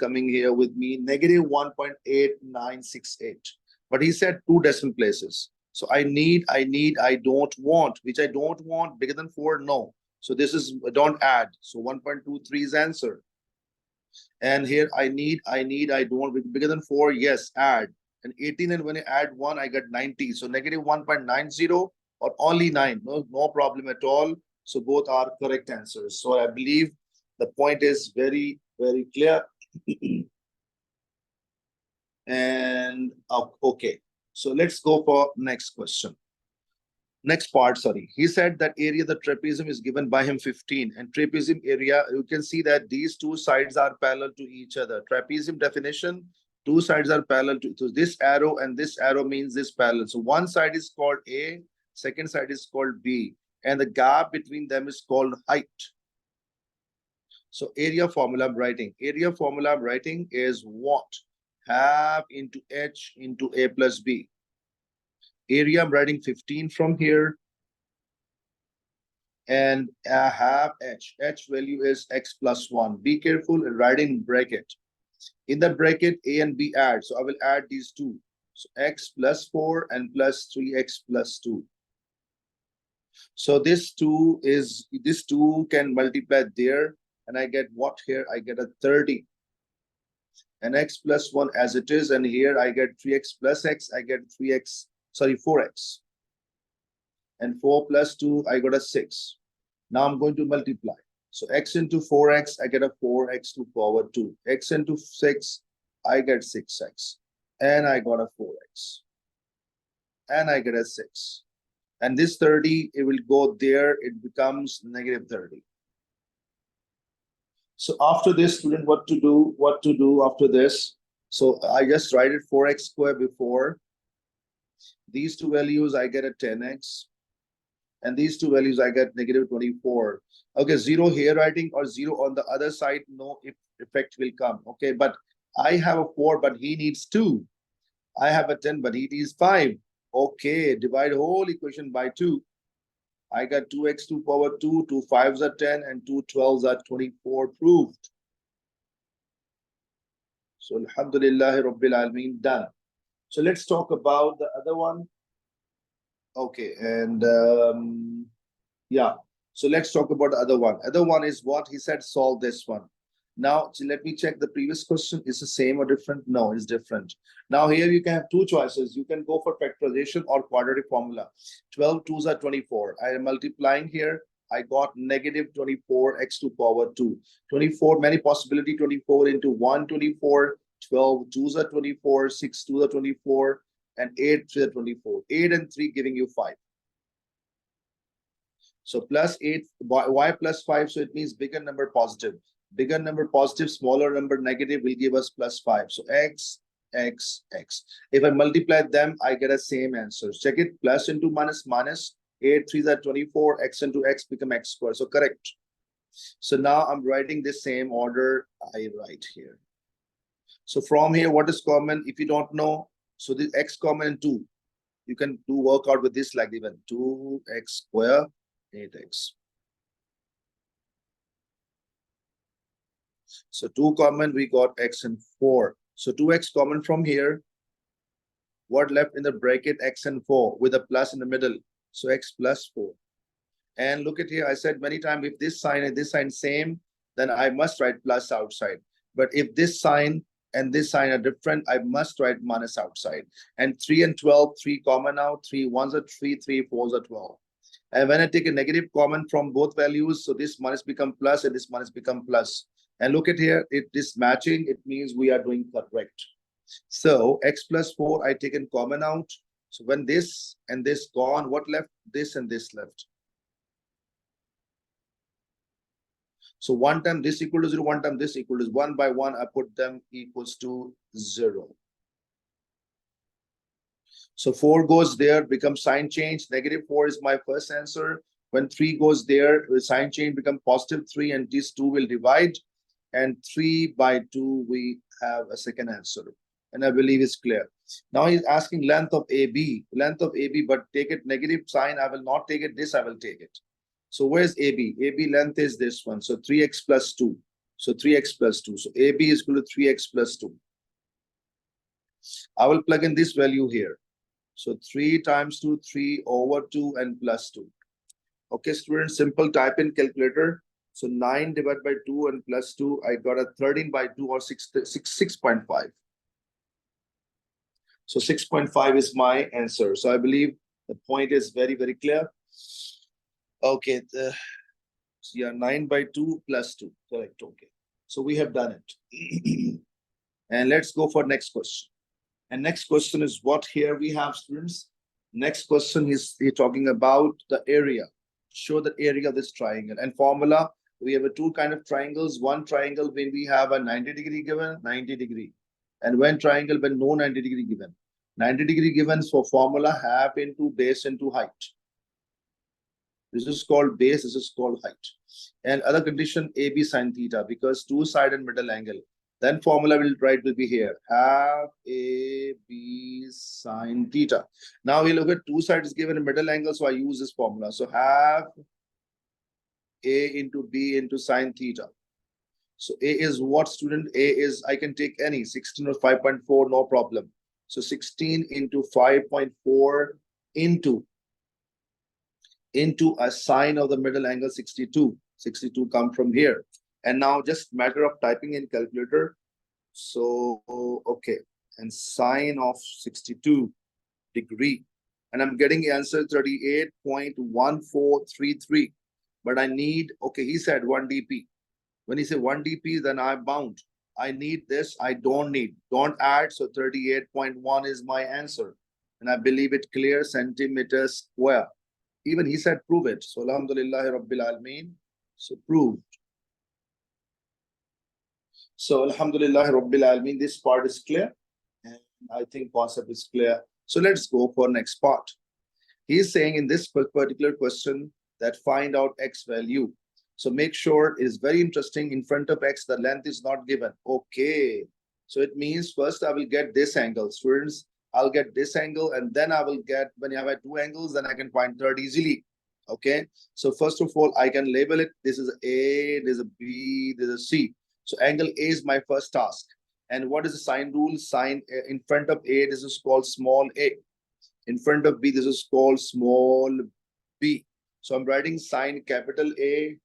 coming here with me negative 1.8968. But he said 2 decimal places. So I don't want, which I don't want, bigger than 4, no. So this is, don't add. So 1.23 is answer. And here I don't, bigger than 4, yes, add. And 18, and when I add 1, I get 90. So negative 1.90 or only 9, no problem at all. So both are correct answers. So I believe the point is very, very clear. And okay, so let's go for next question. Next part, sorry. He said that area the trapezium is given by him 15, and trapezium area, you can see that these 2 sides are parallel to each other. Trapezium definition, 2 sides are parallel to, so this arrow and this arrow means this parallel. So one side is called A, second side is called B, and the gap between them is called height. So area formula I'm writing. Area formula I'm writing is what? half into h into a plus b. Area, I'm writing 15 from here. And a half h. H value is x plus 1. Be careful in writing bracket. In the bracket, a and b add. So I will add these two. So x plus 4 and plus 3x plus 2. So this 2 can multiply there. And I get what here? I get a 30. And x plus 1 as it is. And here I get 3x plus x. I get 4x. And 4 plus 2, I got a 6. Now I'm going to multiply. So x into 4x, I get a 4x to power 2. X into 6, I get 6x. And I got a 4x. And I get a 6. And this 30, it will go there. It becomes negative 30. So after this, student, what to do after this? So I just write it 4x squared before. These two values, I get a 10x. And these two values, I get negative 24. Okay, 0 here writing or 0 on the other side, no effect will come. Okay, but I have a 4, but he needs 2. I have a 10, but he needs 5. Okay, divide whole equation by 2. I got 2x to power 2, 2 5s are 10, and 2 12s are 24 proved. So Alhamdulillah Rabbil Alameen, done. So let's talk about the other one. Okay, and yeah, so let's talk about the other one. Other one is what he said, solve this one. Now, so let me check the previous question. Is the same or different? No, it's different. Now here you can have two choices. You can go for factorization or quadratic formula. 12 2s are 24. I am multiplying here. I got negative 24 x to power 2. 24, many possibility, 24 into 1, 24. 12 2s are 24. 6 2s are 24. And 8 3 are 24. 8 and 3 giving you 5. So plus 8, y plus 5, so it means bigger number positive. Bigger number positive, smaller number negative will give us plus 5. So x, x, x. If I multiply them, I get a same answer. Check it, plus into minus, minus. 8 3s are 24, x into x become x squared. So correct. So now I'm writing the same order I write here. So from here, what is common? If you don't know, so the x common in 2. You can do work out with this like even 2x square, 8x. So 2 common, we got x and 4. So 2x common from here. What left in the bracket? X and 4 with a plus in the middle. So x plus 4. And look at here, I said many times, if this sign and this sign same, then I must write plus outside. But if this sign and this sign are different, I must write minus outside. And 3 and 12, 3 common out, 3 1s are 3, 3 4s are 12. And when I take a negative common from both values, so this minus become plus and this minus become plus. And look at here, it is matching, it means we are doing correct. So x plus 4, I taken common out. So when this and this gone, what left? This and this left. So one time this equal to 0, one time this equal to 1 by 1, I put them equals to 0. So 4 goes there, becomes sign change. Negative 4 is my first answer. When 3 goes there, the sign change become positive 3, and these 2 will divide. And 3 by 2, we have a second answer. And I believe it's clear. Now he's asking length of AB. Length of AB, but take it negative sign. I will not take it. This I will take it. So where's AB? AB length is this one. So 3x plus 2. So 3x plus 2. So AB is equal to 3x plus 2. I will plug in this value here. So 3 times 2, 3 over 2 and plus 2. Okay, students, simple type in calculator. So 9 divided by 2 and plus 2, I got a 13 by 2 or 6.5. So 6.5 is my answer. So I believe the point is very, very clear. Okay, yeah, 9 by 2 plus 2, correct, okay. So we have done it. And let's go for next question. And next question is what here we have, students. Next question is talking about the area. Show the area of this triangle. And formula, we have a two kind of triangles. One triangle when we have a 90 degree given, 90 degree. And one triangle when no 90 degree given. 90 degree given, so formula half into base into height. This is called base, this is called height. And other condition AB sine theta, because two side and middle angle. Then formula will be here. Half AB sine theta. Now we look at two sides given a middle angle, so I use this formula. So half A into B into sine theta. So A is what, student? A is, I can take any, 16 or 5.4, no problem. So 16 into 5.4 into a sine of the middle angle 62. 62 come from here. And now just matter of typing in calculator. So, okay. And sine of 62 degree. And I'm getting answer 38.1433. But I need, okay, he said 1 dp. When he said 1 dp, then I'm bound. I need this, I don't need. Don't add, so 38.1 is my answer. And I believe it clear, centimeters square. Even he said prove it. So alhamdulillah rabbil alameen. So proved. So alhamdulillah rabbil alameen, this part is clear. And I think concept is clear. So let's go for next part. He is saying in this particular question that find out x value. So make sure it is very interesting. In front of x, the length is not given. Okay. So it means first I will get this angle. Students, I'll get this angle, and then I will get, when you have two angles, then I can find third easily. Okay. So first of all, I can label it. This is A, this is a B, this is a C. So angle A is my first task. And what is the sine rule? Sine in front of A, this is called small a. In front of B, this is called small b. So I'm writing sine capital A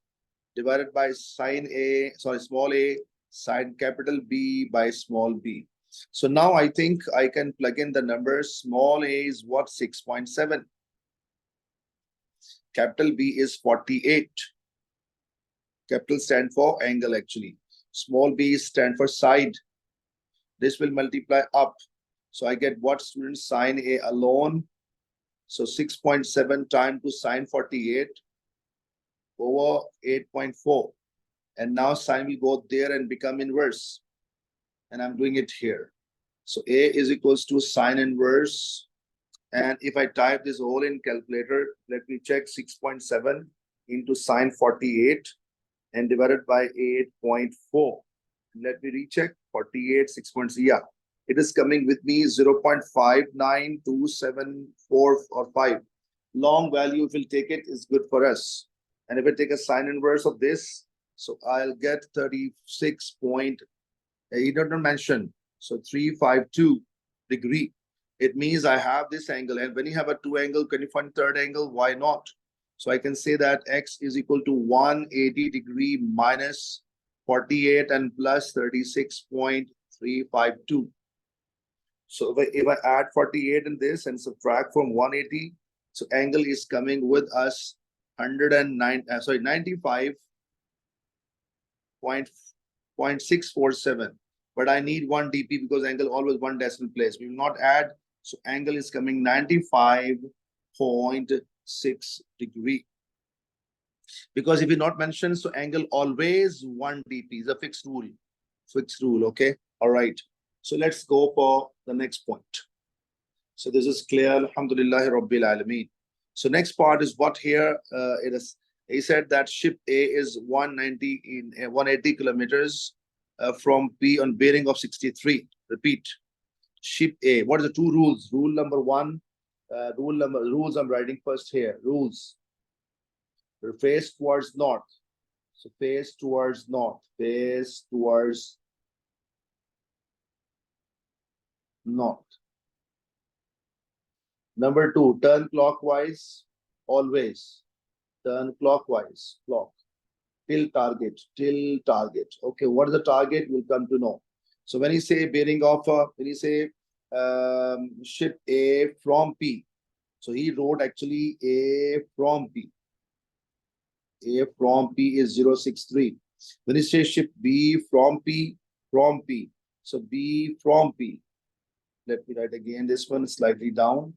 divided by sine A, sorry, small a, sine capital B by small b. So now I think I can plug in the numbers. Small a is what? 6.7. Capital B is 48. Capital stand for angle actually. Small b stand for side. This will multiply up. So I get what, students? Sine A alone. So 6.7 times to sine 48 over 8.4. And now sine will go there and become inverse. And I'm doing it here. So A is equals to sine inverse. And if I type this all in calculator, let me check 6.7 into sine 48 and divided by 8.4. Let me recheck 48, 6.0. Yeah, it is coming with me 0.59274 or 5. Long value, if we'll take it, is good for us. And if I take a sine inverse of this, so I'll get 36 point, he didn't mention, so 352 degree. It means I have this angle, and when you have a two angle, can you find third angle? Why not? So I can say that x is equal to 180 degree minus 48 and plus 36.352. So if I add 48 in this and subtract from 180, so angle is coming with us 95.647. But I need 1 dp because angle always one decimal place. We will not add. So angle is coming 95.6 degree. Because if you not mention, so angle always 1 dp is a fixed rule. Fixed rule, okay? All right. So let's go for the next point. So this is clear, alhamdulillah rabbil alameen. So next part is what here it is. He said that ship A is 180 kilometers from P on bearing of 63. Repeat. Ship A. What are the two rules? Rule number one. Rules I'm writing first here. Rules. Face towards north. So face towards north. Face towards north. Number two, turn clockwise, always. Turn clockwise, clock. Till target, till target. Okay, what is the target? We'll come to know. So when you say bearing of, when you say ship A from P, so he wrote actually A from P. A from P is 063. When you say ship B from P, so B from P. Let me write again this one slightly down.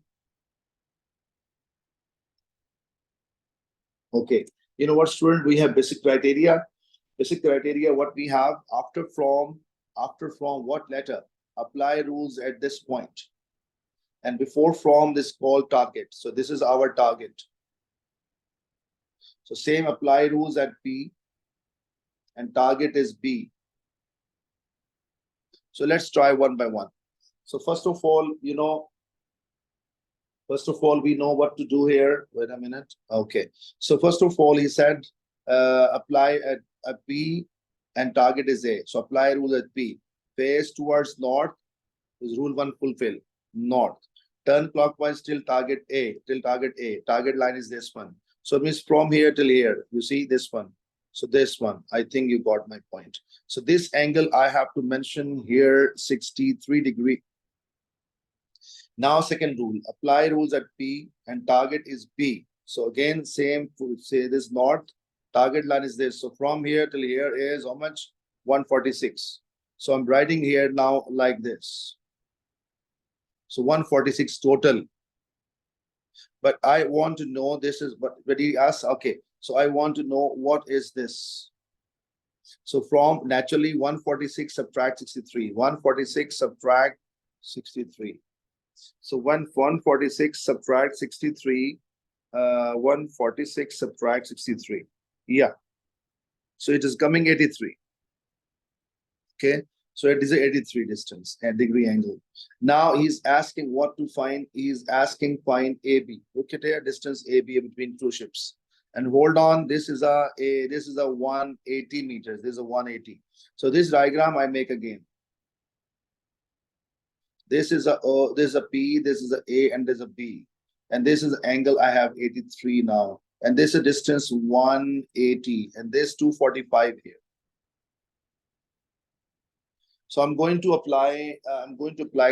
Okay, you know what, student? We have basic criteria. Basic criteria, what we have after from what letter? Apply rules at this point. And before from, this called target. So this is our target. So same apply rules at P and target is B. So let's try one by one. So first of all, we know what to do here. Wait a minute. Okay. So first of all, he said, apply a P and target is A. So apply rule at P. Face towards north is rule 1 fulfill. North. Turn clockwise till target A. Target line is this one. So it means from here till here. You see this one. So this one. I think you got my point. So this angle I have to mention here 63 degree. Now second rule, apply rules at P and target is B. So again, same, say this north, target line is this. So from here till here is how much? 146. So I'm writing here now like this. So 146 total. But I want to know this is, but he asks, okay, so I want to know what is this? So from naturally 146 subtract 63, 146 subtract 63. So 146 subtract 63, 146 subtract 63. Yeah. So it is coming 83. Okay. So it is a 83 distance and degree angle. Now he's asking what to find. He's asking find AB. Look at here, distance AB between two ships. And hold on, this is a 180 meters. This is a 180. So this diagram I make again. This is a O, this is a P, this is a and there's a B. And this is the angle I have 83 now. And this is a distance 180 and this 245 here. So I'm going to apply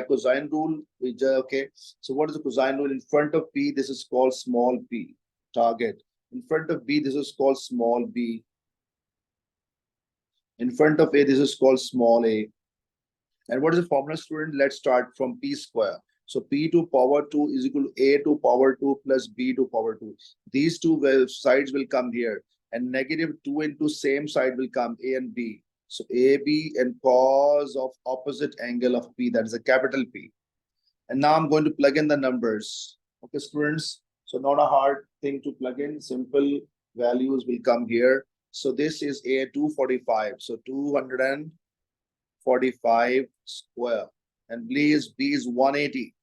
cosine rule. Okay. So what is the cosine rule? In front of P, this is called small p, target. In front of B, this is called small b. In front of A, this is called small a. And what is the formula, student? Let's start from P square. So P to power 2 is equal to A to power 2 plus B to power 2. These two sides will come here. And negative 2 into same side will come A and B. So AB and cos of opposite angle of P, that is a capital P. And now I'm going to plug in the numbers. Okay, students. So not a hard thing to plug in. Simple values will come here. So this is A 245. So 245 square. And please, B is 180.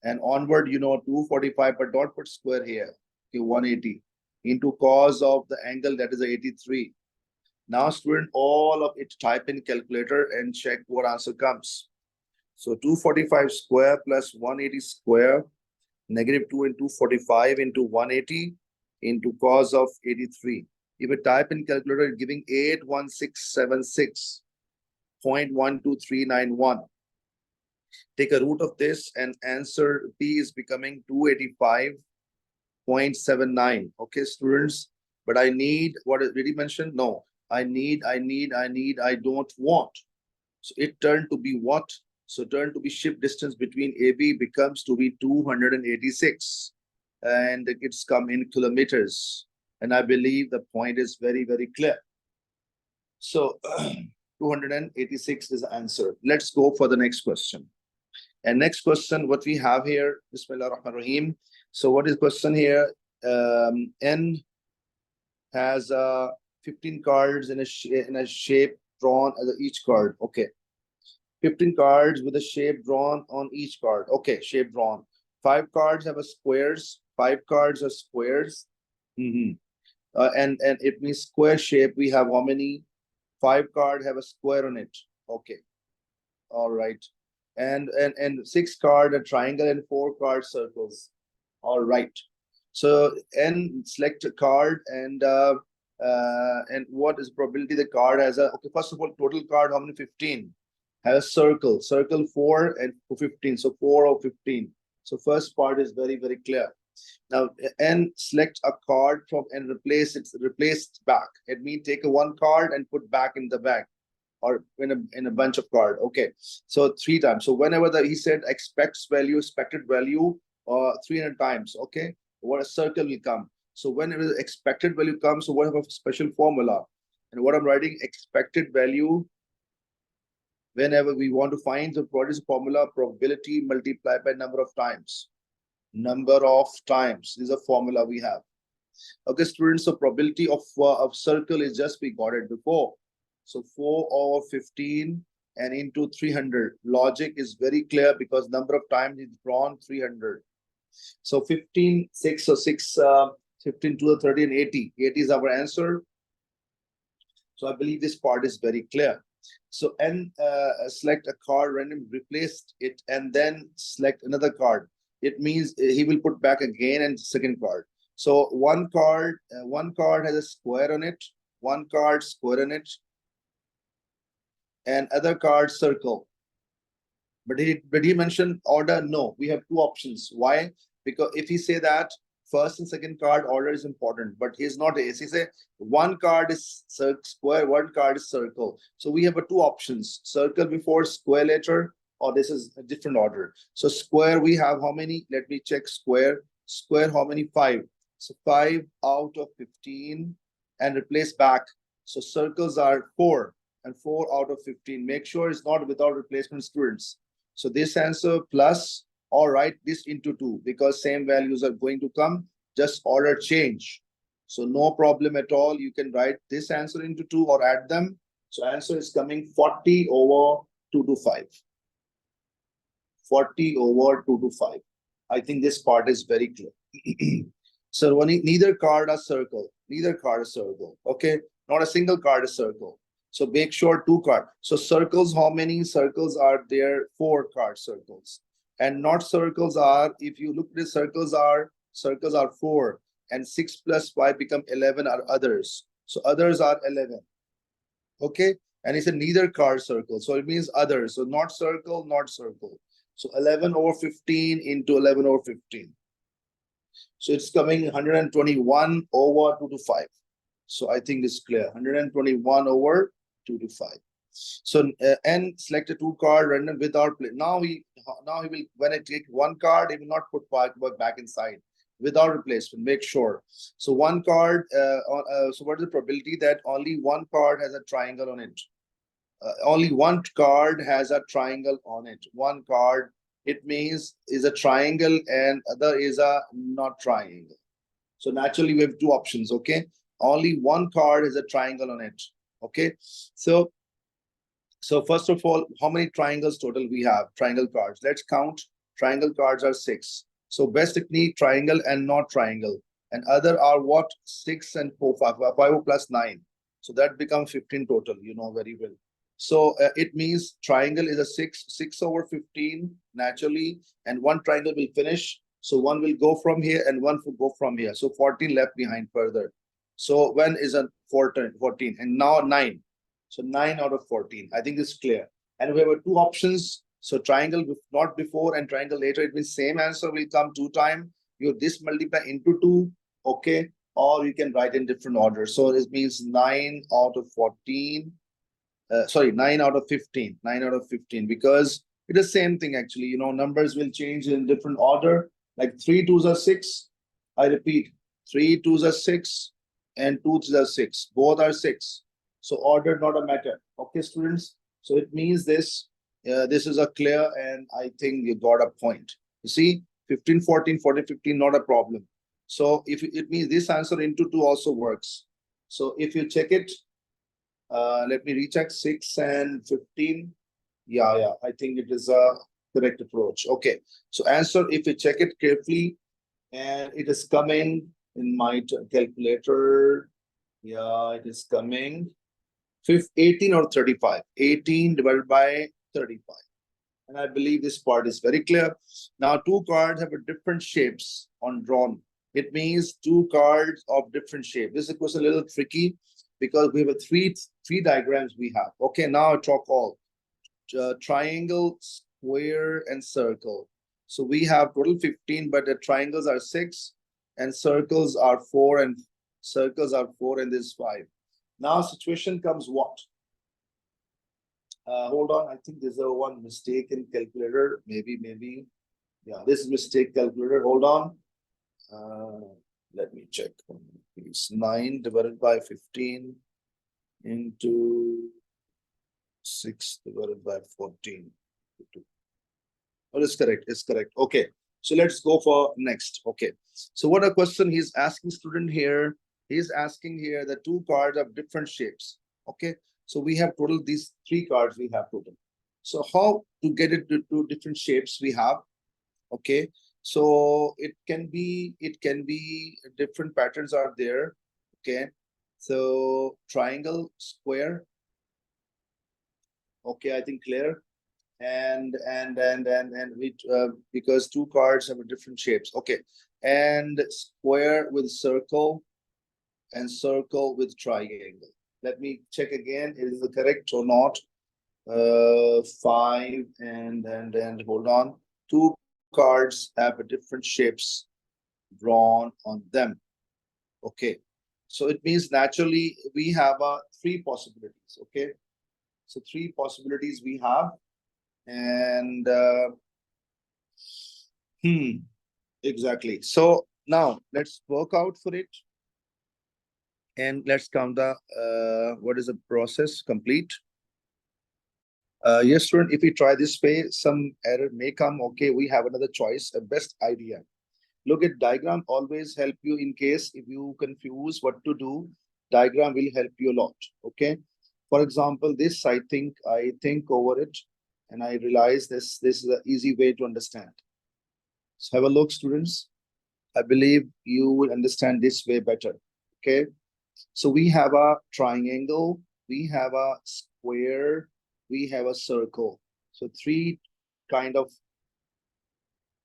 And onward, 245, but don't put square here. Okay, 180 into cos of the angle, that is 83. Now, student, all of it type in calculator and check what answer comes. So 245 square plus 180 square, negative 2 into 45 into 180 into cos of 83. If you type in calculator, giving 81676.12391. Take a root of this and answer P is becoming 285.79. Okay, students. But I need, what is really mentioned? No, I don't want. So it turned to be what? So turned to be ship distance between AB becomes to be 286. And it's come in kilometers. And I believe the point is very, very clear. So 286 is the answer. Let's go for the next question. And next question, what we have here, Bismillah ar-Rahman ar-Rahim. So what is question here? N has 15 cards in a shape drawn as each card. Okay. 15 cards with a shape drawn on each card. Okay, shape drawn. 5 cards have a squares. 5 cards are squares. And it means square shape. We have how many? 5 cards have a square on it. Okay. All right. And 6 cards a triangle and 4 cards circles. All right. So N select a card and what is probability the card has a, okay, first of all, total card, how many? 15. Have a circle 4 and 15. So 4 or 15. So first part is very, very clear. Now N select a card from and replace it back. It means take a 1 card and put back in the bag or in a bunch of card. Okay, so 3 times. So whenever he said expected value 300 times. Okay, what a circle will come. So whenever the expected value comes, so what have a special formula? And what I'm writing, expected value, whenever we want to find the what is formula, probability multiplied by number of times. Number of times is a formula we have. Okay, students, so probability of circle is just we got it before. So 4 over 15 and into 300. Logic is very clear because number of times it's drawn 300. So 15, 6, so 6, 15 to the 30 and 80. 80 is our answer. So I believe this part is very clear. So and select a card random, replace it, and then select another card. It means he will put back again and second card. So one card has a square on it, one card square on it, and other card circle. But he mentioned order? No, we have two options. Why? Because if he say that first and second card order is important, but he's not ace. He say one card is square, one card is circle. So we have two options: circle before, square later, or this is a different order. So square we have how many? Let me check square. Square how many? 5. So 5 out of 15 and replace back. So circles are 4 and 4 out of 15. Make sure it's not without replacement, students. So this answer plus, or write this into 2 because same values are going to come, just order change. So no problem at all. You can write this answer into 2 or add them. So answer is coming 40 over 2 to 5. 40 over 2 to 5. I think this part is very clear. So neither card a circle, neither card a circle. Okay, not a single card a circle. So make sure 2 cards. So circles, how many circles are there? 4 card circles. And not circles are, if you look at the circles are 4 and 6 plus 5 become 11 are others. So others are 11. Okay, and it's a neither card circle. So it means others. So not circle, not circle. So 11 over 15 into 11 over 15. So it's coming 121 over 2 to 5. So I think it's clear. 121 over 2 to 5. So and select a 2 card random without play. Now he will, when I take 1 card, he will not put back inside without replacement. Make sure. So 1 card. So what is the probability that only 1 card has a triangle on it? Only 1 card has a triangle on it. 1 card, it means is a triangle and other is a not triangle. So naturally we have 2 options. Okay, only 1 card has a triangle on it. Okay, so first of all, how many triangles total we have? Triangle cards. Let's count. Triangle cards are 6. So best technique, triangle and not triangle. And other are what? 6 and 4, 5 plus 9. So that becomes 15 total. You know very well. So it means triangle is a 6 over 15 naturally, and 1 triangle will finish. So 1 will go from here and 1 will go from here. So 14 left behind further. So when is a 14 and now 9. So 9 out of 14. I think it's clear. And we have 2 options. So triangle not before and triangle later. It means same answer will come 2 times. You this multiply into 2. Okay. Or you can write in different order. So it means 9 out of 14. 9 out of 15. 9 out of 15. Because it is same thing actually. You know, numbers will change in different order. Like 3 2s are 6. I repeat. 3 2s are 6. And 2 3s are 6. Both are 6. So order not a matter. Okay, students. So it means this is a clear, and I think you got a point. You see, 15, 14, 14, 15, not a problem. So if it means this answer into 2 also works. So if you check it, let me recheck 6 and 15. Yeah, I think it is a correct approach. Okay, so answer, if you check it carefully, and it is coming in my calculator. Yeah, it is coming 18 or 35. 18 divided by 35. And I believe this part is very clear. Now 2 cards have a different shapes on drawn. It means 2 cards of different shape. This is of course a little tricky because we have a three diagrams we have. Okay, now I talk all triangle, square, and circle. So we have total 15, but the triangles are 6 and circles are 4 and this is 5. Now situation comes what? Hold on, I think there's one mistake in calculator. Maybe. Yeah, this is mistake calculator. Hold on. Let me check. It's 9 divided by 15 into 6 divided by 14. Oh, it's correct. It's correct. Okay. So let's go for next. Okay. So what a question he's asking student here. He's asking here the 2 cards of different shapes. Okay. So we have total these 3 cards we have total. So how to get it to different shapes we have? Okay, so it can be different patterns are there. Okay, so triangle, square. Okay, I think clear. And we because two cards have different shapes. Okay, and square with circle and circle with triangle. Let me check again. Is it correct or not? Five and hold on. Two cards have a different shapes drawn on them. Okay, so it means naturally we have three possibilities. Okay, so three possibilities we have, and exactly. So now let's work out for it, and let's count the what is the process complete. Yes, student, if we try this way, some error may come. Okay, we have another choice, a best idea. Look at diagram, always help you in case if you confuse what to do, diagram will help you a lot. Okay. For example, this I think over it and I realize this is an easy way to understand. So have a look, students. I believe you will understand this way better. Okay. So we have a triangle, we have a square, we have a circle. So three kind of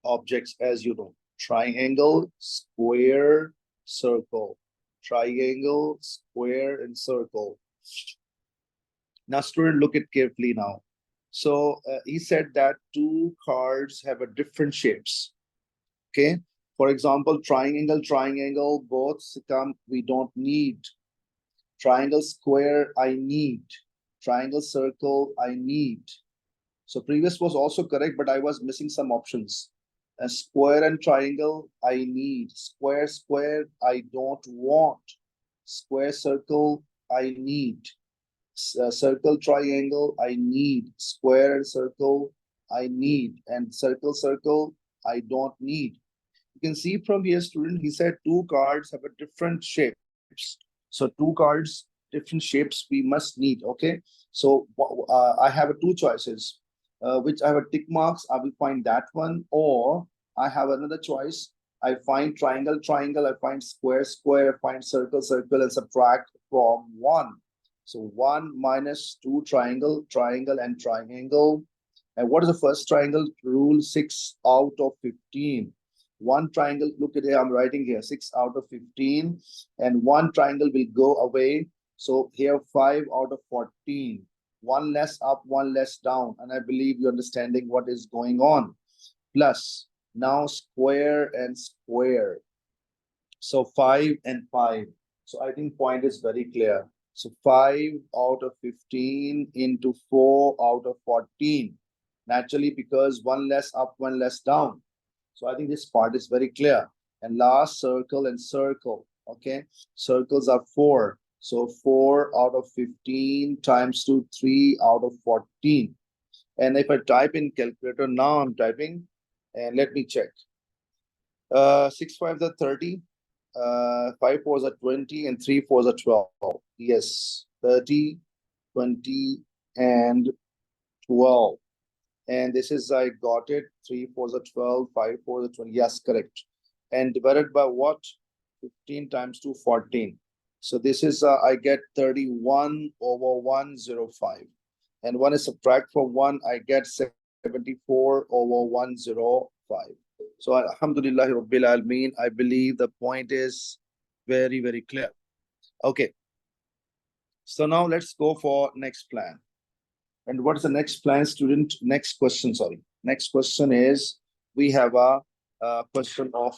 objects as you know. Triangle, square, circle. Triangle, square, and circle. Now, student, look at carefully now. So he said that two cards have a different shapes. Okay. For example, triangle, triangle, both come, we don't need. Triangle, square, I need. Triangle, circle, I need. So previous was also correct, but I was missing some options. A square and triangle, I need. Square, square, I don't want. Square, circle, I need. Circle, triangle, I need. Square and circle, I need. And circle, circle, I don't need. You can see from here, student, he said two cards have a different shapes. So two cards, different shapes we must need. Okay. So I have two choices, which I have a tick marks. I will find that one, or I have another choice. I find triangle, triangle. I find square, square. I find circle, circle, and subtract from one. So one minus two, triangle, triangle, and triangle. And what is the first triangle? Rule 6 out of 15. One triangle, look at it, I'm writing here 6 out of 15, and one triangle will go away. So here 5 out of 14. One less up, one less down. And I believe you're understanding what is going on. Plus, now square and square. So 5 and 5. So I think point is very clear. So 5 out of 15 into 4 out of 14. Naturally, because one less up, one less down. So I think this part is very clear. And last, circle and circle. Okay. Circles are 4. So 4 out of 15 times 2, 3 out of 14. And if I type in calculator, now I'm typing, and let me check. 6 5s are 30. 5 4s are 20, and 3 4s are 12. Yes, 30, 20, and 12. And this is, I got it, 3 4s are 12, 5 4s are 20. Yes, correct. And divided by what? 15 times 2, 14. So this is, I get 31 over 105. And one is subtract from 1, I get 74 over 105. So Alhamdulillah Rabbil Alameen, I believe the point is very, very clear. Okay. So now let's go for next plan. And what is the next plan, student? Next question, sorry. Next question is, we have a question of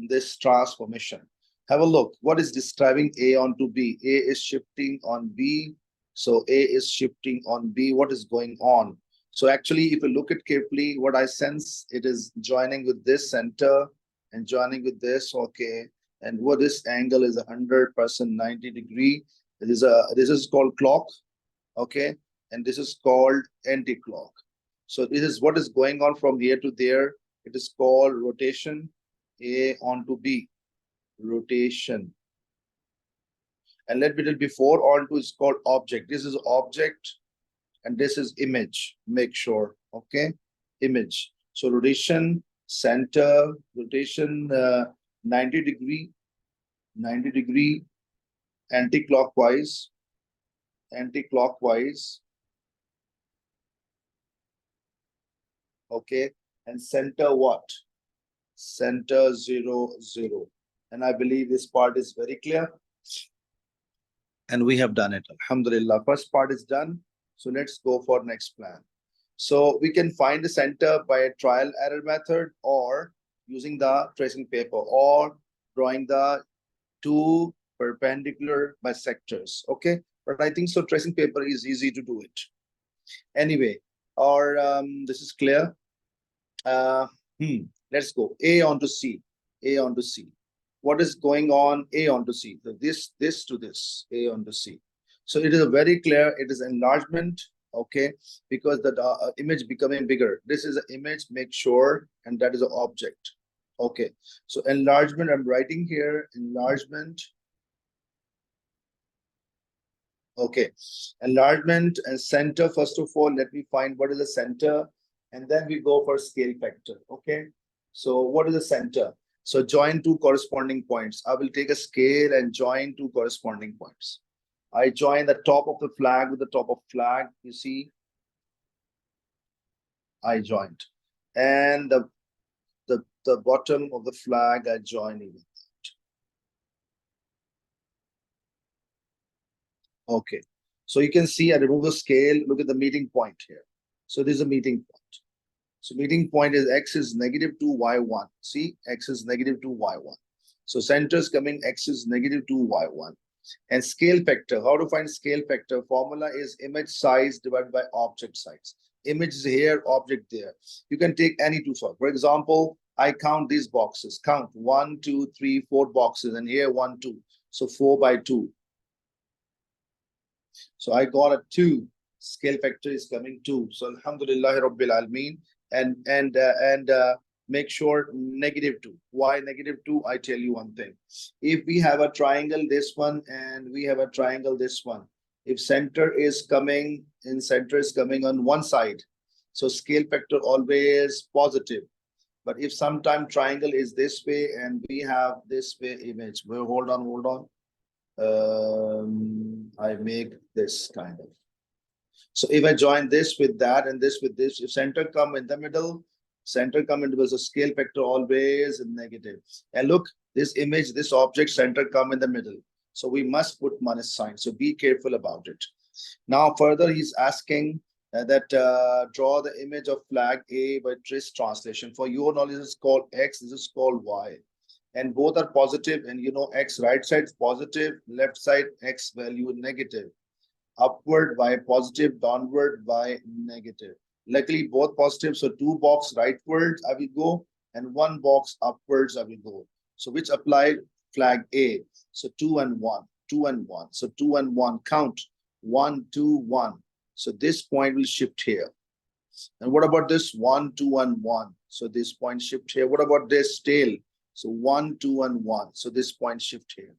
this transformation. Have a look. What is describing A onto B? A is shifting on B. So A is shifting on B. What is going on? So actually, if you look at carefully, what I sense, it is joining with this center and joining with this. Okay. And what this angle is 100%, 90 degree. This is called clock. Okay, and this is called anti-clock. So this is what is going on from here to there. It is called rotation. A onto B, rotation. And let me tell before onto is called object. This is object. and this is image. Make sure, okay, image. So rotation, center, rotation 90 degree, 90 degree, anti-clockwise, anti-clockwise, okay, and center what? Center 0, 0. And I believe this part is very clear. And we have done it. Alhamdulillah. First part is done. So let's go for next plan. So we can find the center by a trial error method or using the tracing paper or drawing the two perpendicular bisectors. Okay. But I think so tracing paper is easy to do it. Anyway, or this is clear. Let's go. A onto C. A onto C. What is going on? A onto C. So this to this. A onto C. So it is a very clear. It is enlargement. Okay, because the image becoming bigger. This is an image. Make sure, and that is an object. Okay. So enlargement. I'm writing here enlargement. Okay, enlargement and center. First of all, let me find what is the center, and then we go for scale factor. Okay, so what is the center? So join two corresponding points. I will take a scale and join two corresponding points. I join the top of the flag with the top of flag. You see, I joined, and the bottom of the flag I join even. Okay, so you can see I remove the scale. Look at the meeting point here. So this is a meeting point. So meeting point is x is -2, y1. See, x is -2, y1. So center is coming, x is -2, y1. And scale factor, how to find scale factor? Formula is image size divided by object size. Image is here, object there. You can take any two sorts. For example, I count these boxes. Count 1, 2, 3, 4 boxes, and here 1, 2. So 4 by 2. So I got a 2. Scale factor is coming 2. So Alhamdulillah Rabbil Alameen. And make sure -2. Why -2? I tell you one thing. If we have a triangle, this one, and we have a triangle, this one. If center is coming on one side, so scale factor always positive. But if sometime triangle is this way and we have this way image, well, hold on. I make this kind of. So if I join this with that and this with this, if center come in the middle, so scale factor always negative. And look, this image, this object center come in the middle. So we must put minus sign. So be careful about it. Now further, he's asking that draw the image of flag A by trace translation. For your knowledge, this is called X, this is called Y. And both are positive, and you know X right side is positive, left side X value negative. Upward by positive, downward by negative. Luckily, both positive. So 2 box rightwards I will go, and 1 box upwards I will go. So which applied flag A. So 2 and 1, 2 and 1. So 2 and 1 count 1, 2, 1. So this point will shift here. And what about this 1, 2, and 1? So this point shift here. What about this tail? So 1, 2, and 1. So this point shift here.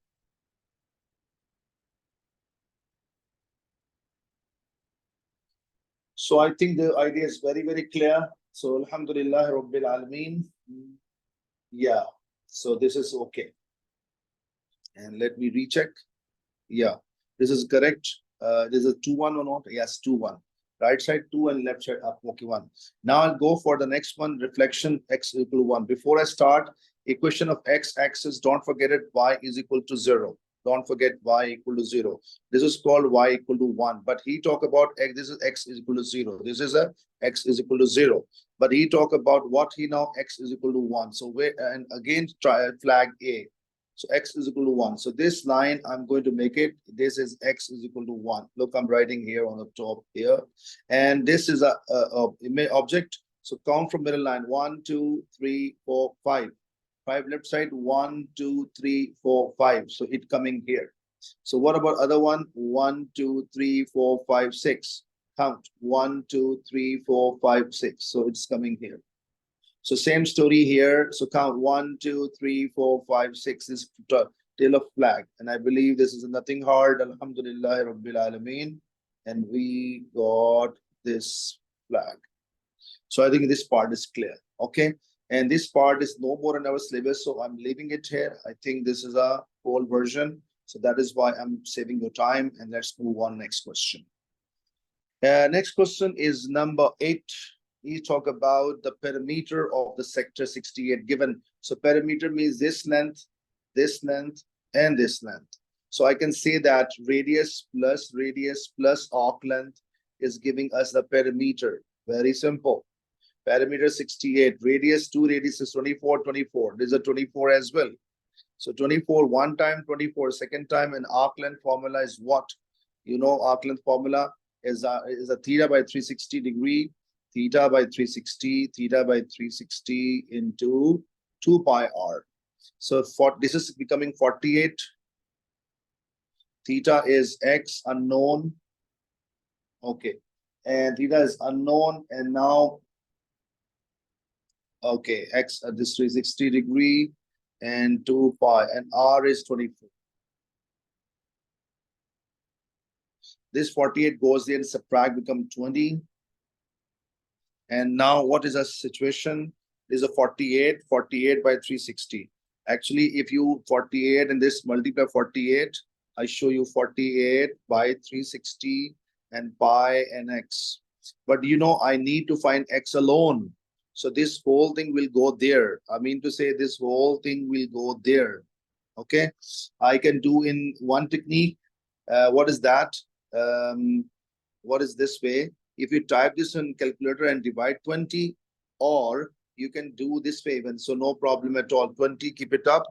So I think the idea is very, very clear. So Alhamdulillah Rabbil Alameen. Yeah. So this is okay. And let me recheck. Yeah, this is correct. This is 2-1 or not? Yes, 2-1. Right side 2 and left side up. Okay, 1. Now I'll go for the next one. Reflection x equal to 1. Before I start, equation of x-axis, don't forget it. Y is equal to 0. Don't forget y equal to 0. This is called y equal to 1. But he talk about x. This is x is equal to 0. This is a x is equal to 0. But he talk about what he now x is equal to 1. So where and again try flag A. So x is equal to 1. So this line, I'm going to make it. This is x is equal to 1. Look, I'm writing here on the top here. And this is a object. So count from middle line. 1, 2, 3, 4, 5. 5 left side. 1, 2, 3, 4, 5. So it coming here. So what about other one? 1, 2, 3, 4, 5, 6. Count. 1, 2, 3, 4, 5, 6. So it's coming here. So same story here. So count 1, 2, 3, 4, 5, 6 is tail of flag. And I believe this is nothing hard. Alhamdulillah Rabbil Alameen. and we got this flag. So I think this part is clear. Okay. And this part is no more in our syllabus. So I'm leaving it here. I think this is a whole version. So that is why I'm saving your time. And let's move on next question. Next question is number 8. We talk about the perimeter of the sector 68 given. So perimeter means this length, and this length. So I can say that radius plus arc length is giving us the perimeter. Very simple. Perimeter 68, radius 2 radius is 24, 24. There's a 24 as well. So 24 one time, 24 second time, and arc length formula is what? You know, arc length formula is a theta by 360 degree, theta by 360 into 2 pi r. So for this is becoming 48. Theta is x unknown. Okay. And theta is unknown. And now, okay, x at this 360 degree and 2 pi, and r is 24. This 48 goes there and subtract, become 20. And now what is our situation? Is a 48 by 360. Actually, if you 48 and this multiply 48, I show you 48 by 360 and pi and x. But you know, I need to find x alone. So this whole thing will go there. I mean to say this whole thing will go there. Okay. I can do in one technique. What is that? What is this way? If you type this in calculator and divide 20, or you can do this way even. So no problem at all. 20, keep it up.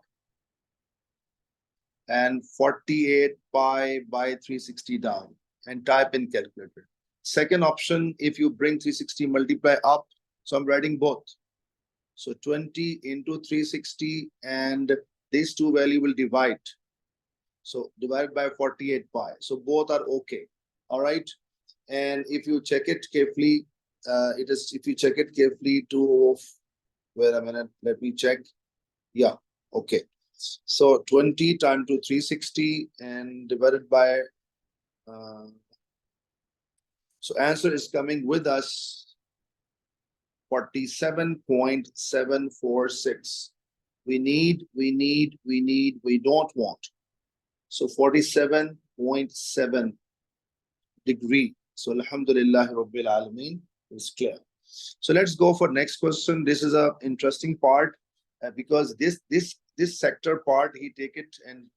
And 48 pi by 360 down and type in calculator. Second option, if you bring 360 multiply up. So I'm writing both. So 20 into 360 and these two value will divide. So divided by 48 pi. So both are okay. All right. And if you check it carefully, if you check it carefully to, wait a minute, let me check. Yeah, okay. So 20 times to 360 and divided by, so answer is coming with us 47.746. We don't want. So 47.7 degree. So Alhamdulillah Rabbil Alameen is clear. So let's go for next question. This is a interesting part because this sector part, he take it and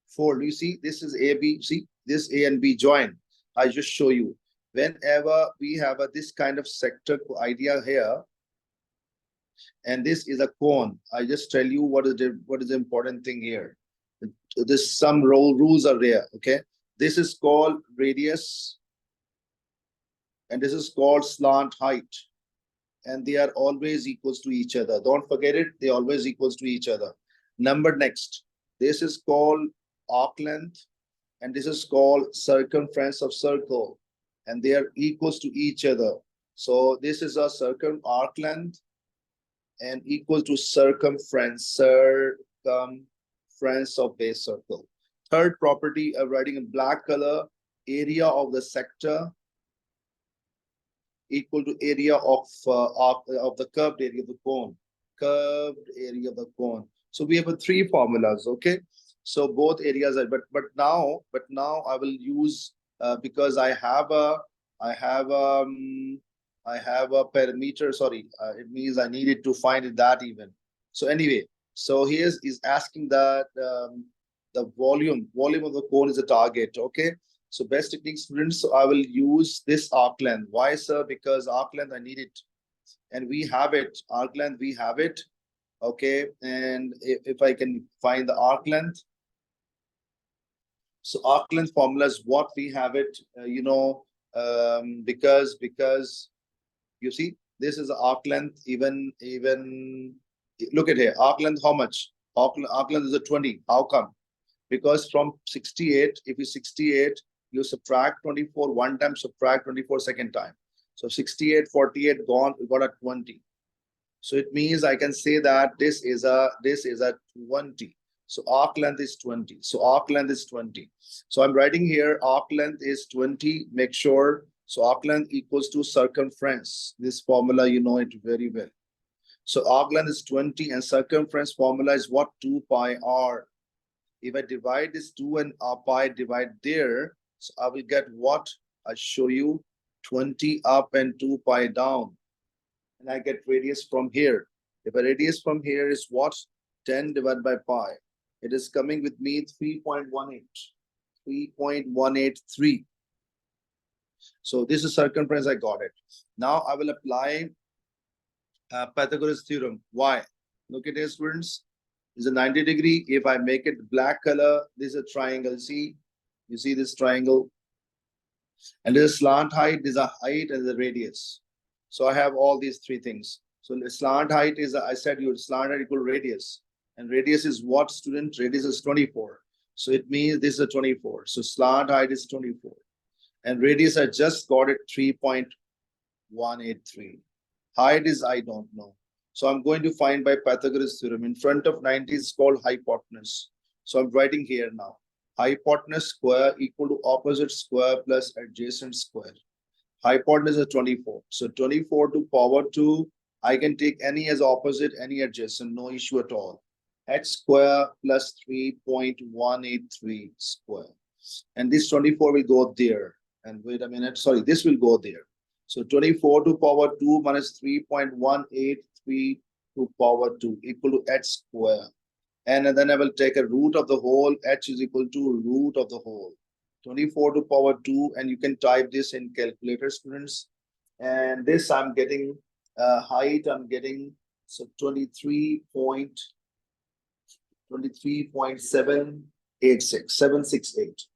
fold. You see, this is A, B, see, this A and B join. I just show you. Whenever we have this kind of sector idea here, and this is a cone, I just tell you what is the important thing here. This some rules are there. Okay, this is called radius, and this is called slant height, and they are always equals to each other. Don't forget it. They always equals to each other. Number next, this is called arc length, and this is called circumference of circle, and they are equals to each other. So this is a arc length and equal to circumference of base circle. Third property of writing in black color, area of the sector equal to area of the curved area of the cone. Curved area of the cone. So we have three formulas. Okay. So both areas are, but now I will use because I have a perimeter. Sorry, it means I needed to find that even. So anyway, so here is asking that the volume of the cone is a target. Okay. So best technique students, I will use this arc length. Why, sir? Because arc length I need it, and we have it. Arc length we have it. Okay, and if I can find the arc length, so arc length formula is what we have it. Because you see this is arc length. Even look at here. Arc length how much? Arc length is a 20. How come? Because from 68, if you 68. You subtract 24 one time, subtract 24 second time. So 68, 48 gone, we got a 20. So it means I can say that this is a 20. So arc length is 20. So arc length is 20. So I'm writing here arc length is 20. Make sure. So arc length equals to circumference. This formula, you know it very well. So arc length is 20 and circumference formula is what? 2 pi r. If I divide this 2 and pi divide there, so I will get what? I show you 20 up and 2 pi down. And I get radius from here. If a radius from here is what? 10 divided by pi. It is coming with me 3.18. 3.183. So this is circumference, I got it. Now I will apply Pythagoras theorem. Why? Look at it, students. It's a 90 degree. If I make it black color, this is a triangle. See, you see this triangle, and there's a slant height, there's a height, and the radius. So I have all these three things. So the slant height is, I said you slant height equal radius, and radius is what, student? Radius is 24. So it means this is a 24. So slant height is 24, and radius I just got it 3.183. Height is I don't know. So I'm going to find by Pythagoras theorem. In front of 90 is called hypotenuse. So I'm writing here now. Hypotenuse square equal to opposite square plus adjacent square. Hypotenuse is 24. So 24 to power 2, I can take any as opposite, any adjacent, no issue at all. H square plus 3.183 square. And this 24 will go there. And wait a minute, sorry, this will go there. So 24 to power 2 minus 3.183 to power 2 equal to h square. And then I will take a root of the whole. H is equal to root of the whole. 24 to power 2. And you can type this in calculator, students. And this I'm getting height. I'm getting so 23.786. 768.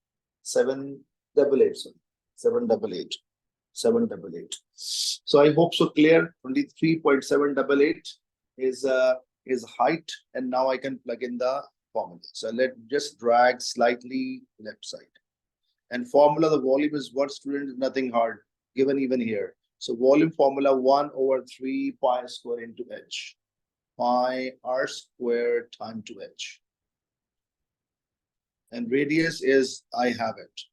788. Sorry. 788. 788. So I hope so clear. 23.788 is height, and now I can plug in the formula. So let just drag slightly left side. And formula, the volume is what, student? Nothing hard, given even here. So volume formula 1 over 3 pi square into h. Pi r squared time to h. And radius is, I have it.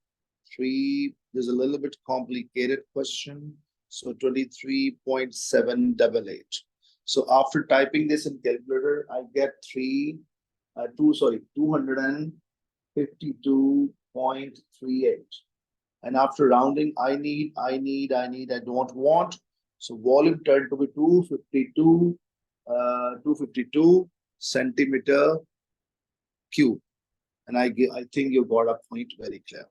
3, there's a little bit complicated question. So 23.788. So after typing this in calculator, I get 252.38. And after rounding, I don't want. So volume turned to be 252 centimeter cube. And I think you got a point very clear.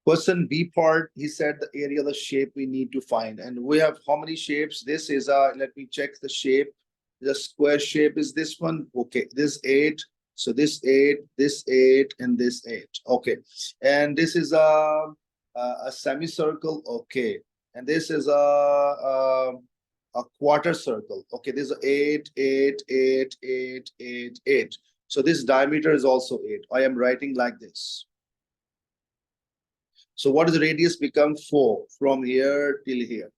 Question B part, he said the area of the shape we need to find. And we have how many shapes? This is let me check the shape. The square shape is this one. Okay, this 8. So this 8, this 8, and this 8. Okay. And this is a semicircle. Okay. And this is a quarter circle. Okay, this is 8, 8, 8, 8, 8, 8. So this diameter is also 8. I am writing like this. So what is the radius become 4 from here till here?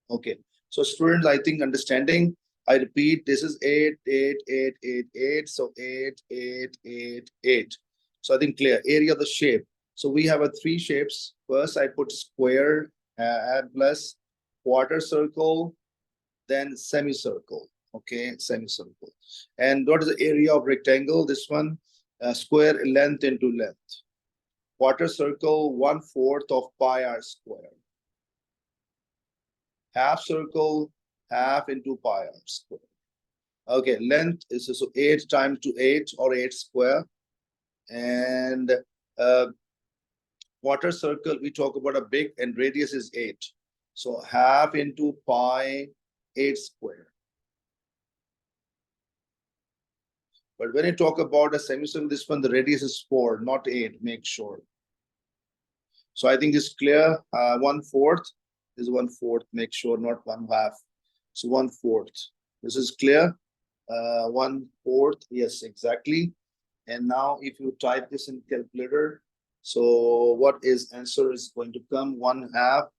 Okay. So students, I think understanding, I repeat, this is 8, 8, 8, 8, 8. So 8, 8, 8, 8. So I think clear. Area of the shape. So we have 3 shapes. First, I put square plus quarter circle, then semicircle. Okay, semicircle. And what is the area of rectangle? This one, square length into length. Quarter circle, 1/4 of pi r square. Half circle, half into pi r square. Okay, length is so 8 times to 8 or 8 square. And quarter circle, we talk about a big, and radius is 8. So half into pi 8 square. But when you talk about a semicircle, this one, the radius is 4, not 8, make sure. So I think it's clear. 1/4 is 1/4, make sure, not 1/2. So 1/4. This is clear. 1/4, yes, exactly. And now if you type this in calculator, so what is answer is going to come? 1/2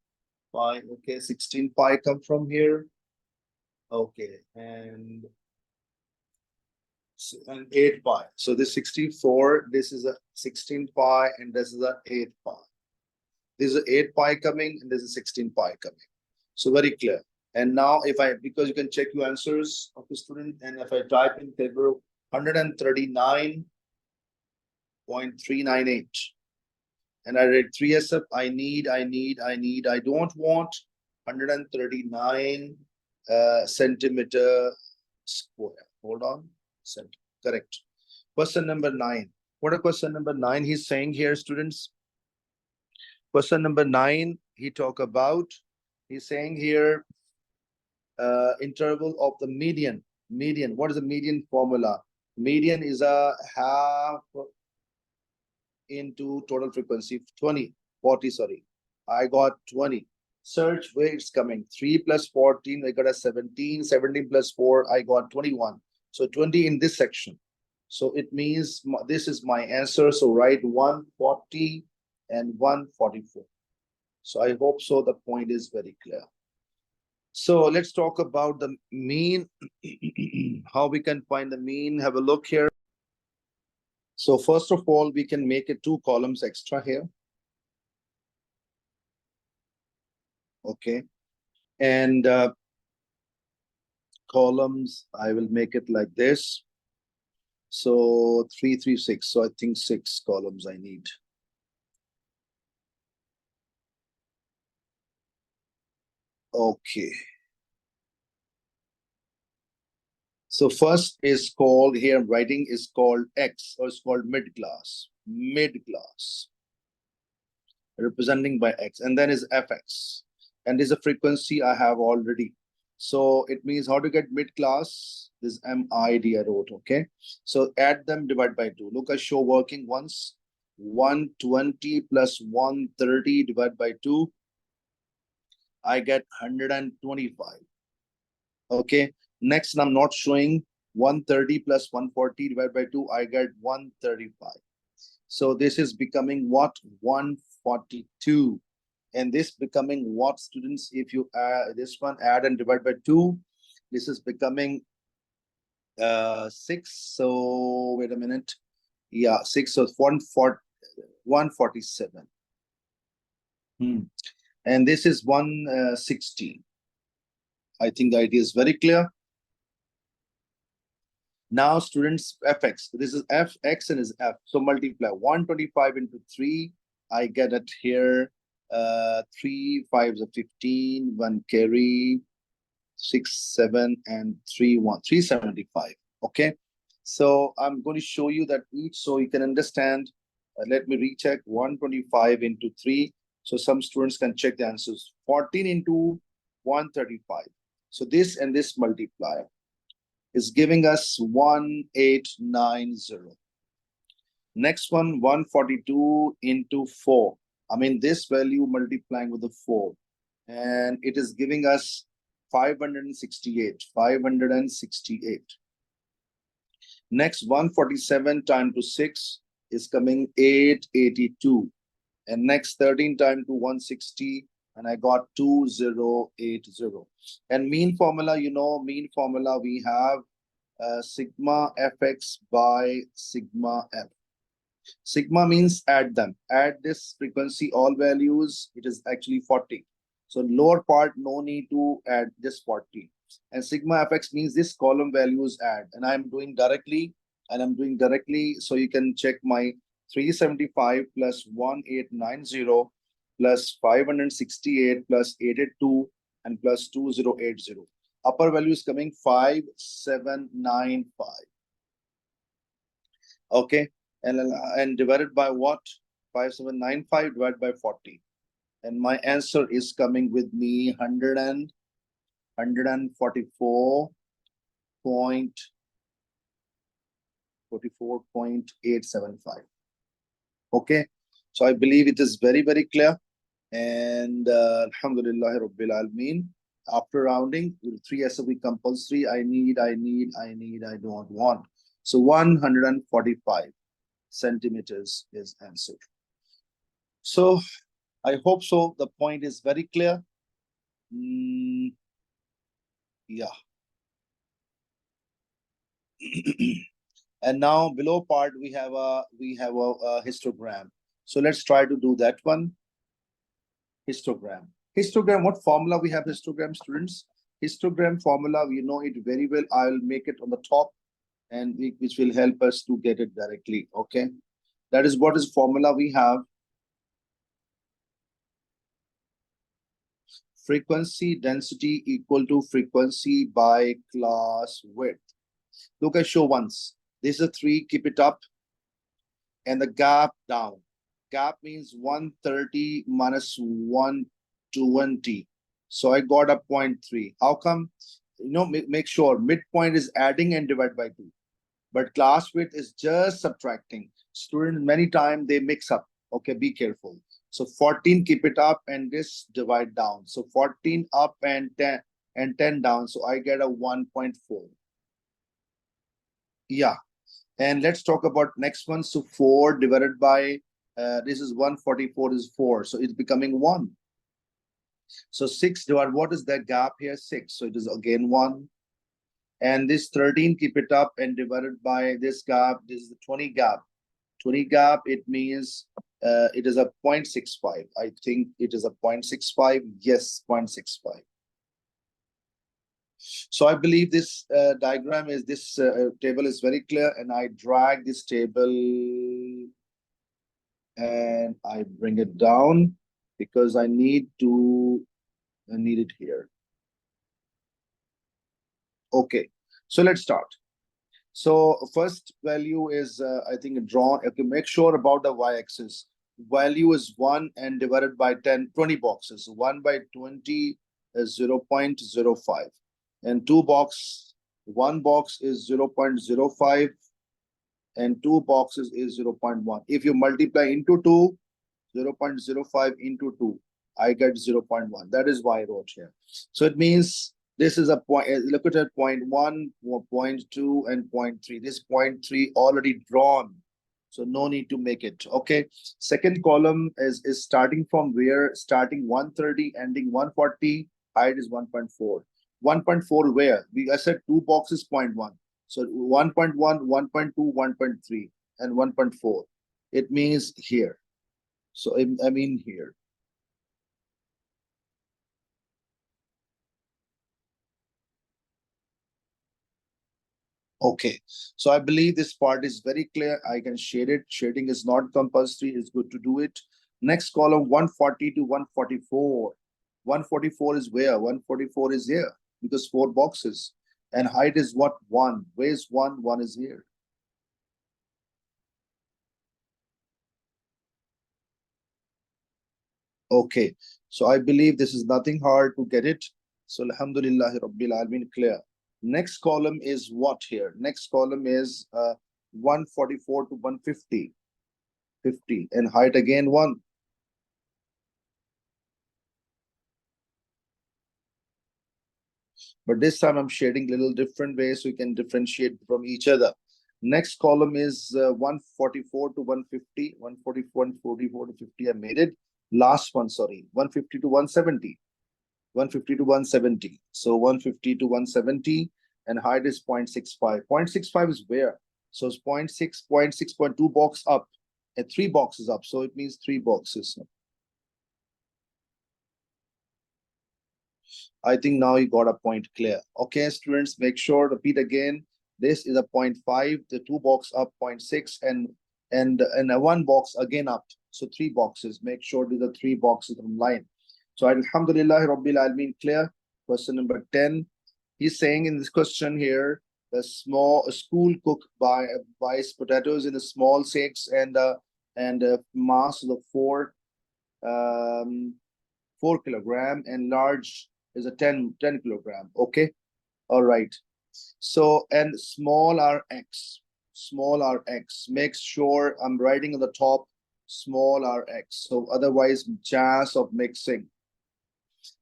pi. Okay, 16 pi come from here. Okay, and and 8 pi. So this 64, this is a 16 pi, and this is a 8 pi. This is 8 pi coming, and this is 16 pi coming. So very clear. And now if I, because you can check your answers of the student, and if I type in table 139.398, and I read 3SF, I don't want 139 centimeter square. Hold on, correct. Question number 9. What a question number 9 he's saying here, students? Question number 9, he's saying here, interval of the median. Median, what is the median formula? Median is a half into total frequency, 40, sorry. I got 20. Search where it's coming. 3 plus 14, I got a 17. 17 plus 4, I got 21. So 20 in this section. So it means this is my answer. So write 140 and 144. So I hope so the point is very clear. So let's talk about the mean. How we can find the mean. Have a look here. So first of all, we can make it 2 columns extra here. Okay. And columns, I will make it like this. So 3, 3, 6. So I think 6 columns I need. Okay. So first is called, here I'm writing, is called X, or it's called mid-class. Mid-class. Representing by X. And then is FX. And this is a frequency I have already. So it means how to get mid-class. This MID I wrote, okay? So add them, divide by 2. Look, I show working once. 120 plus 130 divided by 2. I get 125. Okay. Next, I'm not showing 130 plus 140 divided by 2. I get 135. So this is becoming what? 142. And this becoming what, students? If you add this one, add and divide by 2, this is becoming 6. So wait a minute. Yeah, 6. So 147. And this is 160. I think the idea is very clear. Now, students, fx. This is f, x, and is f. So multiply 125 into 3. I get it here. 3 5s are 15. 1 carry. 6 7 and 3 1. 375. Okay. So I'm going to show you that each, so you can understand. Let me recheck 125 into 3. So some students can check the answers. 14 into 135. So this and this multiply is giving us 1890. Next one, 142 into 4. I mean, this value multiplying with the 4. And it is giving us 568. 568. Next, 147 times to 6 is coming 882. And next, 13 times to 160. And I got 2080. And mean formula, you know, mean formula we have sigma fx by sigma f. Sigma means add them. Add this frequency, all values, it is actually 40. So lower part, no need to add this 40. And sigma fx means this column values add. And I'm doing directly, so you can check my 375 plus 1890 plus 568 plus 882 and plus 2080. Upper value is coming 5795. Okay. And divided by what? 5795 divided by 40. And my answer is coming with me 144.875. Okay. So I believe it is very, very clear. And Alhamdulillah Rabbil Alameen. After rounding, 3 SOV compulsory. I don't want. So 145 centimeters is answered. So I hope so. The point is very clear. Yeah. And now below part we have a histogram. So let's try to do that one. Histogram. Histogram, what formula we have histogram, students? Histogram formula, we know it very well. I'll make it on the top, and which will help us to get it directly. Okay. That is what is formula we have. Frequency density equal to frequency by class width. Look, I show once. This is a 3, keep it up, and the gap down. Gap means 130 minus 120. So I got a 0.3. How come? Make sure midpoint is adding and divide by 2. But class width is just subtracting. Students, many times they mix up. Okay, be careful. So 14, keep it up, and this divide down. So 14 up and 10 down. So I get a 1.4. Yeah. And let's talk about next one. So 4 divided by, this is 144 is 4. So it's becoming 1. So 6 divided, what is that gap here? 6. So it is again 1. And this 13, keep it up and divided by this gap. This is the 20 gap. 20 gap, it means it is a 0.65. I think it is a 0.65. Yes, 0.65. So I believe this diagram is, this table is very clear, and I drag this table and I bring it down because I need it here. Okay, so let's start. So first value is, I think, drawn. Okay, make sure about the y-axis. Value is 1 and divided by 10, 20 boxes. 1 by 20 is 0.05. And one box is 0.05, and 2 boxes is 0.1. If you multiply into 2, 0.05 into 2, I get 0.1. That is why I wrote here. So it means this is a point. Look at that, 0.1, 0.2, and 0.3. This 0.3 already drawn, so no need to make it. Okay. Second column is starting from where? Starting 130, ending 140. Height is 1.4. 1.4 where? I said 2 boxes 0.1. So 1.1, 1.2, 1.3, and 1.4. It means here. So I mean here. Okay, so I believe this part is very clear. I can shade it. Shading is not compulsory. It's good to do it. Next column, 140 to 144. 144 is where? 144 is here because 4 boxes. And height is what? 1. Where is 1? 1 is here. Okay, so I believe this is nothing hard to get it. So Alhamdulillah Rabbil Alameen, clear. Next column is what here? Next column is 144 to 150. 50, and height again 1. But this time I'm shading little different ways so you can differentiate from each other. Next column is 144 to 150. 144, 144 to 50. I made it. Last one, sorry, 150 to 170. 150 to 170. So 150 to 170, and height is 0.65. 0.65 is where? So it's 0.6, 0.6.2 box up, and 3 boxes up. So it means 3 boxes. I think now you got a point clear. Okay, students, make sure, repeat again. This is a 0.5, the 2 box up 0.6, and a 1 box again up. So 3 boxes. Make sure these are 3 boxes on line. So Alhamdulillah Rabbil Alameen, clear. Question number 10. He's saying in this question here, a school cook buys potatoes in the small sacks and mass of 4 kilogram, and large is a 10 kilogram. Okay, all right. So, and small rx, make sure I'm writing on the top small rx, so otherwise chance of mixing.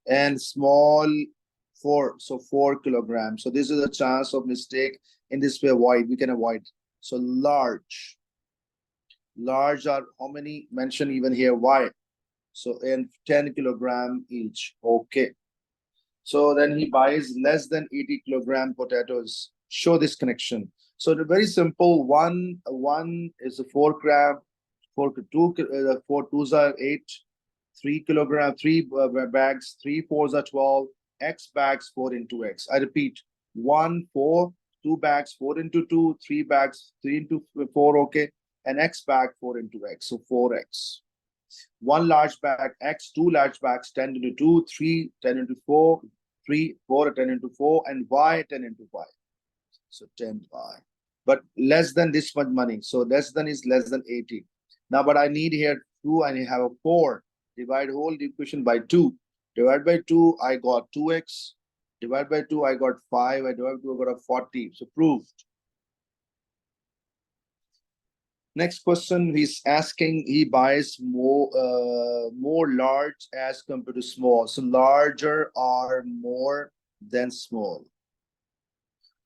And small 4, so 4 kilograms. So this is a chance of mistake. In this way, we can avoid. So large are how many? Mention even here why. So in 10 kilogram each. Okay. So then he buys less than 80 kilogram potatoes. Show this connection. So the very simple one is a 4 gram, 4 twos are 8, 3 kilogram, three bags, 3 fours are 12, X bags 4 into X. I repeat, 1, 4, 2 bags, 4 into 2, 3 bags, 3 into 4, okay, and X bag 4 into X, so 4X. One large bag, X, two large bags, 10 into 2, 3, 10 into 4, 3, 4, 10 into 4, and Y, 10 into 5. So 10Y. But less than this much money. So less than is less than 80. Now, but I need here 2, and I have a 4. Divide whole equation by 2. Divide by 2, I got 2X. Divide by 2, I got 5. I divide by 2, I got a 40. So proved. Next question, he's asking, he buys more large as compared to small. So larger are more than small.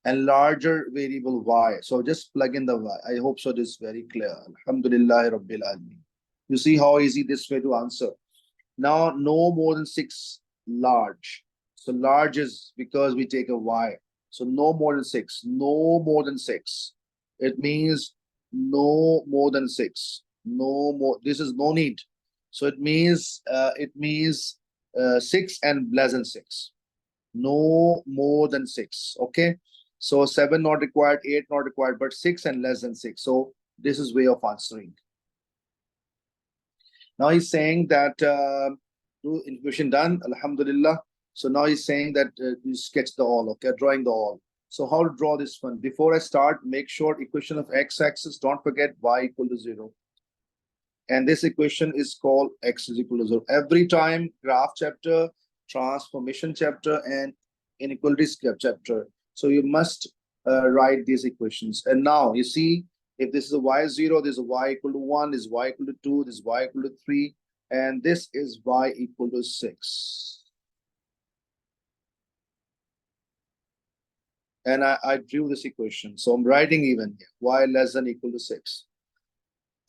And larger variable Y. So just plug in the Y. I hope so this is very clear. Alhamdulillah Rabbil Alameen. You see how easy this way to answer. Now, no more than 6 large. So large is because we take a Y. So no more than 6. No more than 6. It means no more than 6. No more. This is no need. So it means 6 and less than 6. No more than 6. Okay. So 7 not required, 8 not required, but 6 and less than 6. So this is way of answering. Now he's saying that integration done, Alhamdulillah. So now he's saying that you sketch the all, okay, drawing the all. So how to draw this one? Before I start, make sure equation of x-axis, don't forget y equal to 0. And this equation is called x is equal to 0. Every time graph chapter, transformation chapter, and inequalities chapter. So you must write these equations. And now you see, if this is a y0, this is a y equal to 1, this is y equal to 2, this is y equal to 3, and this is y equal to 6. And I drew this equation. So I'm writing even here, y less than equal to 6.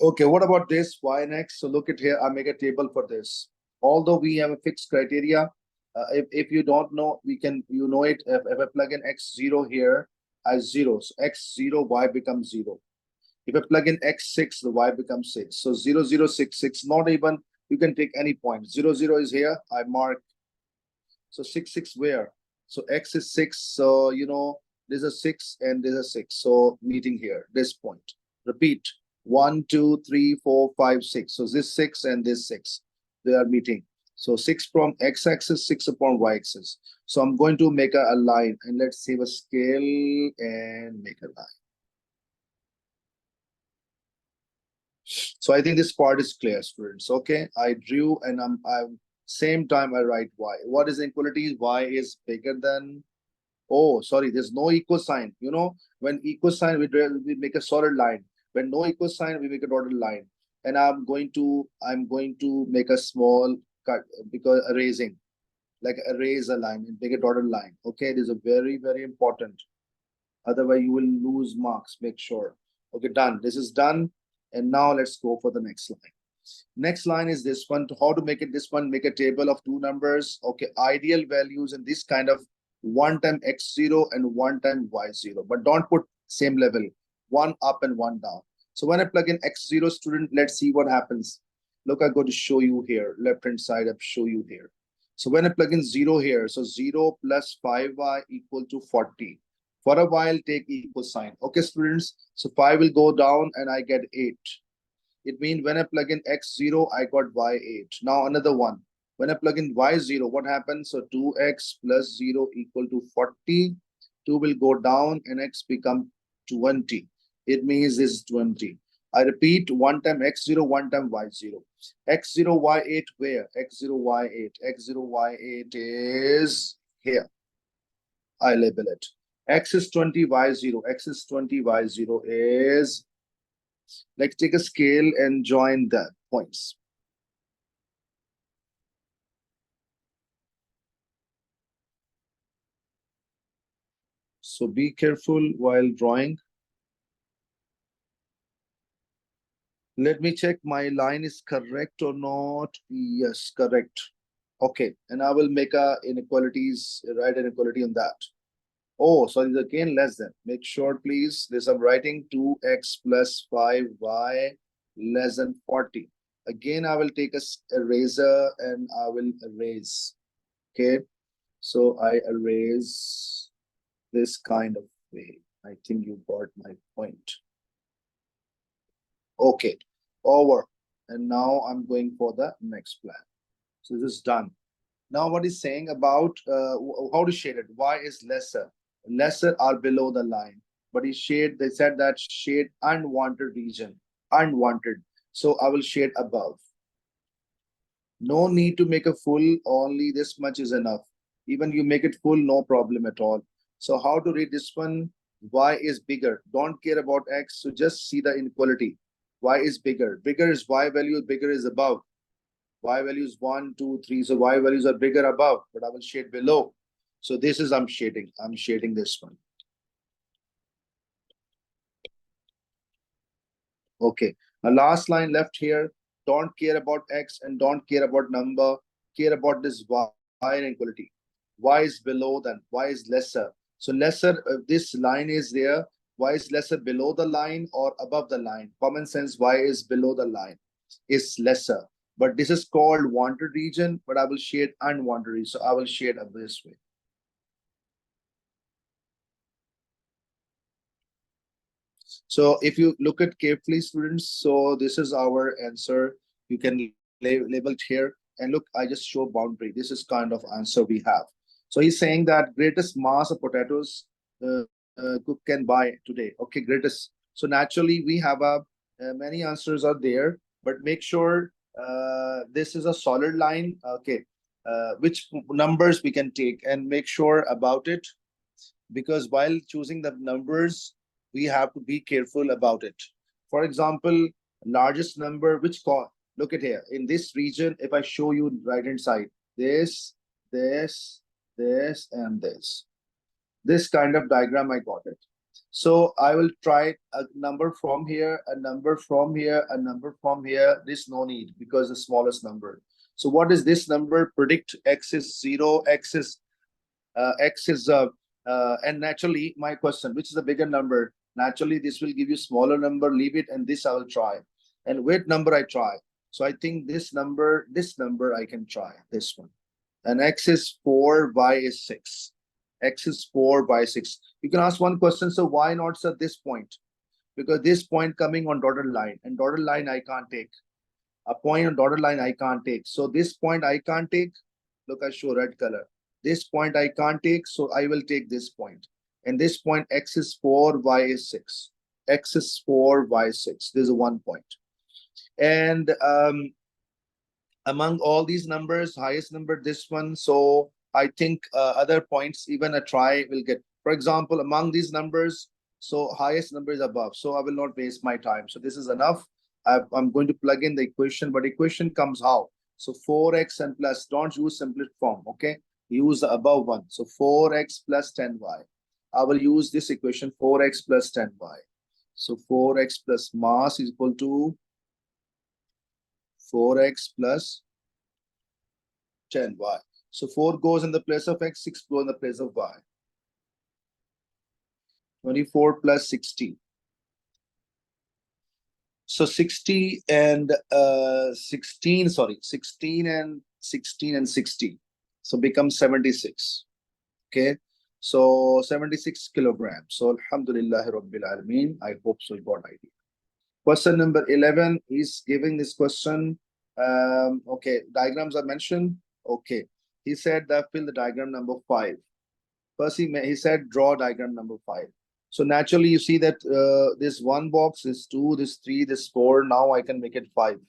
Okay, what about this y and x? So look at here, I make a table for this. Although we have a fixed criteria, if you don't know, we can, you know it, if I plug in x0 here as 0, so x0, y becomes 0. If I plug in x6, the y becomes 6. So 0, 0, 6, 6, not even, you can take any point. 0, 0 is here, I mark. So 6, 6 where? So x is 6, so you know, there's a 6 and there's a 6. So meeting here, this point. Repeat, 1, 2, 3, 4, 5, 6. So this 6 and this 6, they are meeting. So 6 from x-axis, 6 upon y-axis. So I'm going to make a line, and let's save a scale and make a line. So I think this part is clear, students. Okay, I drew, and I'm same time I write y. What is inequality? Y is bigger than. Oh, sorry, there's no equal sign. You know, when equal sign, we make a solid line. When no equal sign, we make a dotted line. And I'm going to make a small cut, because erasing, like erase a line and make a dotted line. Okay, this is a very, very important. Otherwise, you will lose marks. Make sure. Okay, done. This is done. And now let's go for the next line. Next line is this one. How to make it this one? Make a table of 2 numbers. Okay, ideal values in this kind of 1 time x0 and 1 time y0. But don't put same level. 1 up and 1 down. So when I plug in x0, student, let's see what happens. Look, I'm going to show you here. Left hand side, I'll show you here. So when I plug in 0 here, so 0 plus 5y equal to 40. For a while, take equal sign. Okay, students. So 5 will go down and I get 8. It means when I plug in x0, I got y8. Now another one. When I plug in y0, what happens? So 2x plus 0 equal to 40. 2 will go down and x become 20. It means this is 20. I repeat, 1 time x0, 1 time y0. x0, y8 where? x0, y8. x0, y8 is here. I label it. X is 20, y0. X is 20, y0 is, let's take a scale and join the points. So be careful while drawing. Let me check my line is correct or not. Yes, correct. Okay, and I will make a inequalities, right, inequality on that. Oh, sorry, again less than. Make sure, please. This I'm writing 2x plus 5y less than 40. Again, I will take a eraser and I will erase. Okay. So I erase this kind of way. I think you got my point. Okay. Over. And now I'm going for the next plan. So this is done. Now, what is saying about how to shade it? Y is lesser. Lesser are below the line. But he shade, they said that shade unwanted region. Unwanted. So I will shade above. No need to make a full, only this much is enough. Even you make it full, no problem at all. So how to read this one? Y is bigger. Don't care about X. So just see the inequality. Y is bigger. Bigger is Y value, bigger is above. Y values 1, 2, 3. So Y values are bigger above, but I will shade below. So this is I'm shading. I'm shading this one. Okay. Now last line left here. Don't care about X and don't care about number. Care about this Y inequality. Y is below than Y is lesser. So lesser, this line is there. Y is lesser below the line or above the line. Common sense, Y is below the line. Is lesser. But this is called wanted region, but I will shade unwanted region. So I will shade up this way. So if you look at carefully, students, so this is our answer. You can label it here. And look, I just show boundary. This is kind of answer we have. So he's saying that greatest mass of potatoes cook can buy today. Okay, greatest. So naturally, we have a many answers are there, but make sure this is a solid line. Okay, which numbers we can take and make sure about it, because while choosing the numbers, we have to be careful about it. For example, largest number, look at here, in this region, if I show you right hand side, this, this, this, and this kind of diagram, I got it. So I will try a number from here, a number from here, a number from here. This no need because the smallest number. So what is this number? Predict X is 0, X is and naturally my question, which is a bigger number? Naturally, this will give you smaller number, leave it, and this I will try. And what number I try? So I think this number I can try, this one. And X is 4, Y is 6. X is 4, Y 6. You can ask one question, so why not at this point? Because this point coming on dotted line, and dotted line I can't take. A point on dotted line I can't take. So this point I can't take. Look, I show red color. This point I can't take, so I will take this point. And this point, X is 4, Y is 6. X is 4, Y 6. This is 1 point. And among all these numbers, highest number, this one. So I think other points, even a try will get. For example, among these numbers, so highest number is above. So I will not waste my time. So this is enough. I'm going to plug in the equation, but equation comes how? So 4x and plus, don't use simplest form, okay? Use the above one. So 4x plus 10y. I will use this equation 4x plus 10y. So 4x plus mass is equal to 4x plus 10y. So 4 goes in the place of x, 6 goes in the place of y. 24 plus 60. So 60 and 16, sorry, 16 and 16 and 60. So becomes 76. Okay. So 76 kilograms. So Alhamdulillah Rabbil Alameen. I hope so you got idea. Question number 11 is giving this question. Okay, diagrams are mentioned. Okay. He said that fill the diagram number 5. First, he said draw diagram number 5. So naturally, you see that this one box, this 2, this 3, this 4. Now I can make it 5.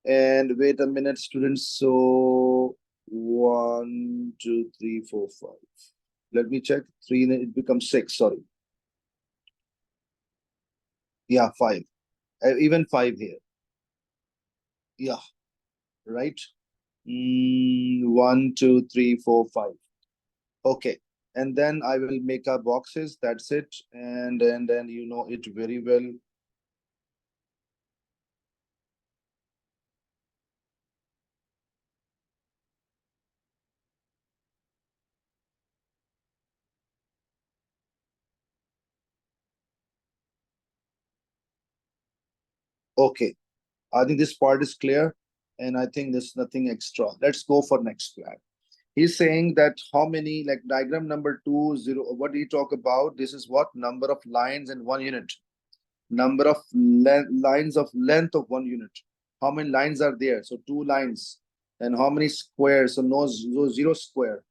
And wait a minute, students. So 1, 2, 3, 4, 5. Let me check. 3, it becomes 6. Sorry. Yeah, 5. Even 5 here. Yeah, right. 1, 2, 3, 4, 5. Okay. And then I will make our boxes. That's it. And then you know it very well. Okay, I think this part is clear, and I think there's nothing extra. Let's go for next plan. He's saying that how many, like diagram number 20, what do you talk about? This is what number of lines in 1 unit, number of lines of length of 1 unit. How many lines are there? So 2 lines. And how many squares? So no, zero square.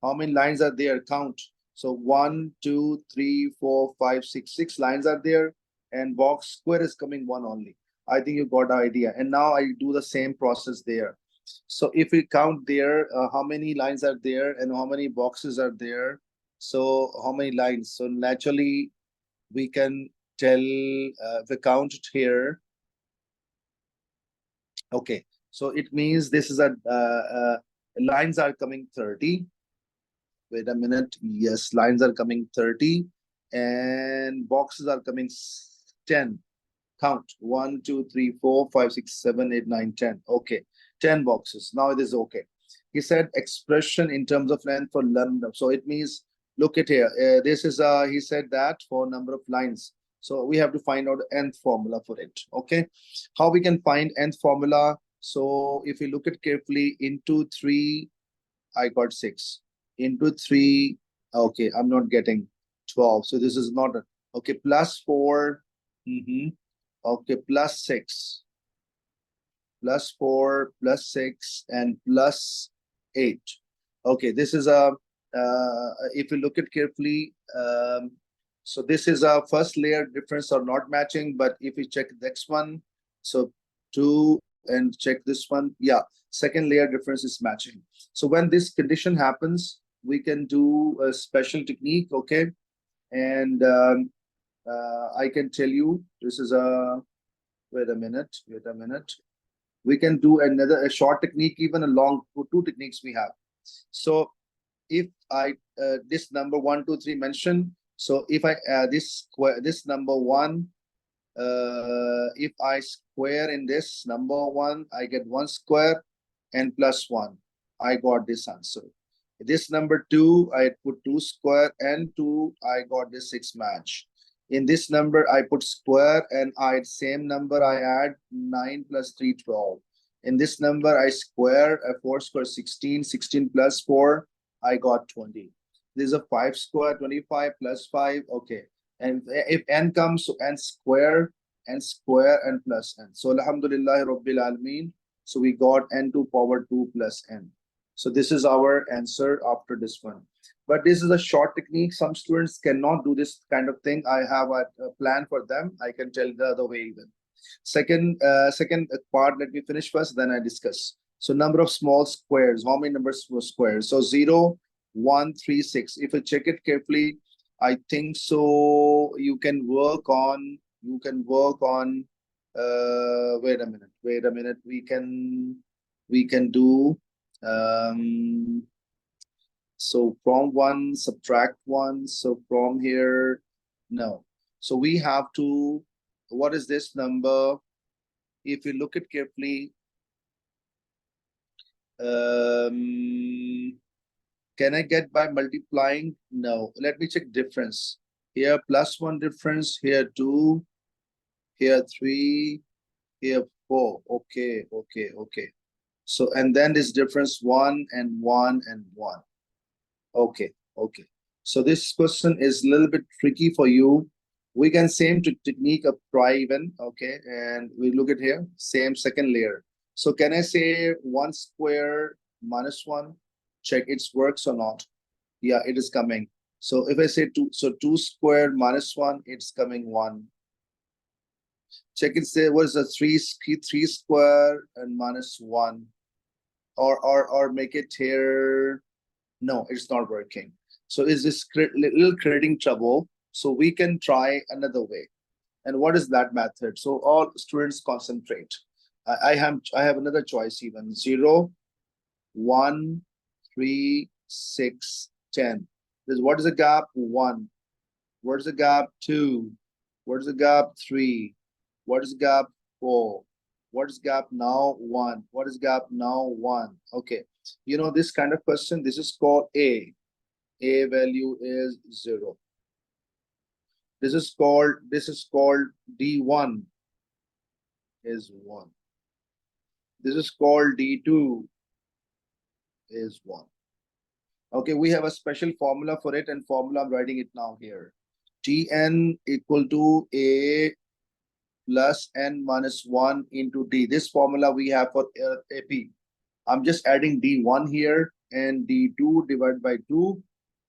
How many lines are there? Count. So 1, 2, 3, 4, 5, 6. 6 lines are there, and box square is coming one only. I think you got the idea. And now I do the same process there. So if we count there, how many lines are there and how many boxes are there? So how many lines? So naturally, we can tell the count it here. Okay, so it means this is a lines are coming 30. Wait a minute. Yes, lines are coming 30, and boxes are coming 10. Count 1, 2, 3, 4, 5, 6, 7, 8, 9, 10. Okay, 10 boxes. Now it is okay. He said expression in terms of length for lambda. So it means, look at here. This is he said that for number of lines. So we have to find out nth formula for it. Okay, how we can find nth formula? So if you look at carefully, into 3, I got 6. Into 3, okay, I'm not getting 12. So this is not a, okay. Plus 4. Okay, plus 6. Plus 4, plus 6, and plus 8. Okay, this is a, if you look at carefully, so this is a first layer difference are not matching, but if we check the next one, so 2 and check this one, yeah, second layer difference is matching. So when this condition happens, we can do a special technique, okay? And I can tell you, this is a, wait a minute. We can do a short technique, even a long, two techniques we have. So if I this number 1, 2, 3 mentioned, so if I this number 1, if I square in this number 1, I get 1 square and plus 1. I got this answer. This number 2, I put 2 square and 2, I got this 6 match. In this number, I put square and I same number I add 9 plus 3, 12. In this number, I square 4 square 16, 16 plus 4, I got 20. This is a 5 square, 25 plus 5, okay. And if n comes, so n square and plus n. So alhamdulillah rabbil alameen. So we got n to power 2 plus n. So this is our answer after this one. But this is a short technique. Some students cannot do this kind of thing. I have a plan for them. I can tell the other way even. Second part, let me finish first, then I discuss. So number of small squares, how many numbers were squares? So 0, 1, 3, 6. If you check it carefully, I think so you can work on, wait a minute. We can do, so from 1, subtract 1. So from here, no. So we have to, what is this number? If you look at carefully, can I get by multiplying? No. Let me check difference. Here plus 1 difference, here 2, here 3, here 4. Okay. So, and then this difference 1 and 1 and 1. Okay. So this question is a little bit tricky for you. We can same technique apply even, okay? And we look at here, same second layer. So can I say 1 square minus 1? Check it works or not. Yeah, it is coming. So if I say 2, so 2 square minus 1, it's coming 1. Check it, say what is a 3 square and minus 1. Or make it here. No, it's not working. So is this little creating trouble? So we can try another way. And what is that method? So all students concentrate. I have another choice even. 0, 1, 3, 6, 10. What is the gap? 1. What is the gap? 2. What is the gap? 3. What is the gap? 4. What is gap now? 1. What is gap now? 1. Okay. You know this kind of question, this is called A. A value is 0. This is called D1. is 1. This is called D2 is 1. Okay, we have a special formula for it, and formula I'm writing it now here. Tn equal to A plus N minus 1 into D. This formula we have for AP. I'm just adding D1 here and D2 divided by 2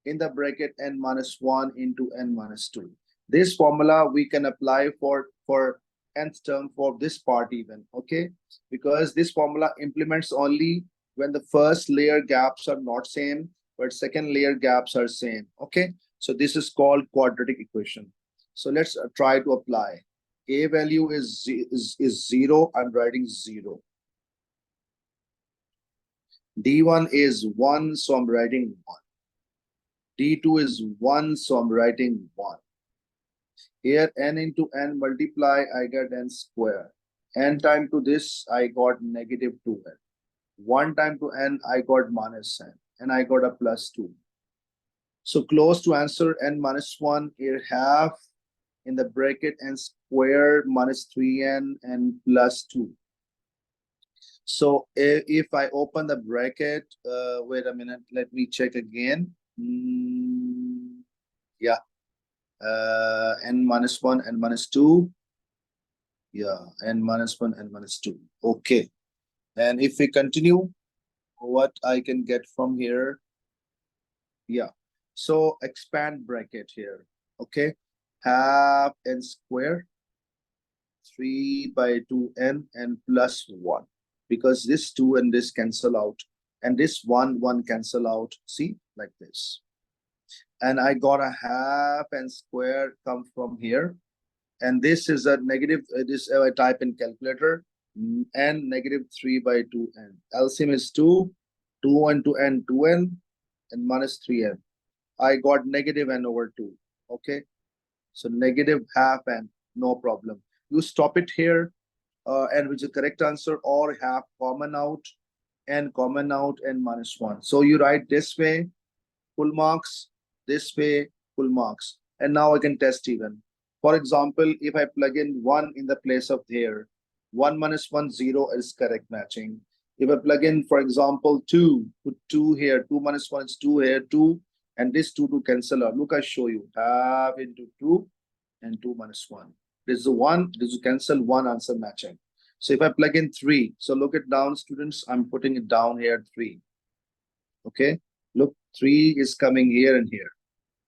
in the bracket N minus 1 into N minus 2. This formula we can apply for nth term for this part even, okay? Because this formula implements only when the first layer gaps are not same, but second layer gaps are same, okay? So this is called quadratic equation. So let's try to apply. A value is 0, I'm writing 0. D1 is 1, so I'm writing 1. D2 is 1, so I'm writing 1. Here n into n multiply, I get n square. N time to this, I got negative 2n. 1 time to n, I got minus n. And I got a plus 2. So close to answer n minus 1, here half in the bracket n square minus 3n and plus 2. So if I open the bracket, wait a minute, let me check again. Yeah, n minus 1, n minus 2. Yeah, n minus 1, n minus 2. Okay. And if we continue, what I can get from here? Yeah. So expand bracket here. Okay. Half n square 3 by 2n and plus 1. Because this 2 and this cancel out. And this 1 cancel out. See, like this. And I got a half n square come from here. And this is a negative, this I type in calculator, n negative 3 by 2n. LCM is 2, 2n to n, 2n, and minus 3n. I got negative n over 2. Okay. So negative half n, no problem. You stop it here, and which is the correct answer, or half common out, and minus 1. So you write this way, full marks, this way, full marks. And now I can test even. For example, if I plug in 1 in the place of here, 1 minus 1, 0 is correct matching. If I plug in, for example, 2, put 2 here, 2 minus 1 is 2 here, 2, and this 2 to cancel out. Look, I show you, half into 2 and 2 minus 1. This is the 1, this is cancel 1, answer matching. So if I plug in 3, so look it down, students, I'm putting it down here, 3. Okay, look, 3 is coming here and here.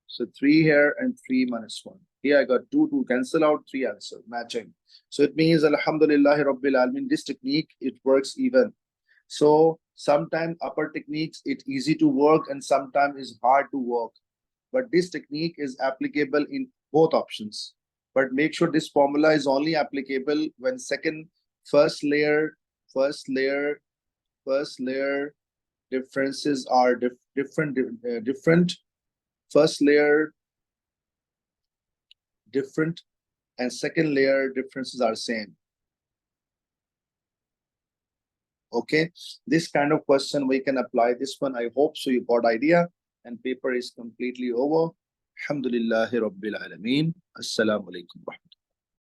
So 3 here and 3 minus 1. Here I got 2 to cancel out, 3 answer, matching. So it means Alhamdulillahi Rabbil Alamin, this technique, it works even. So sometimes upper techniques, it's easy to work and sometimes it's hard to work. But this technique is applicable in both options. But make sure this formula is only applicable when first layer differences are different. First layer different and second layer differences are same. Okay, this kind of question we can apply this one. I hope so you got idea, and paper is completely over. Alhamdulillahi Rabbil Alameen. Assalamu alaikum.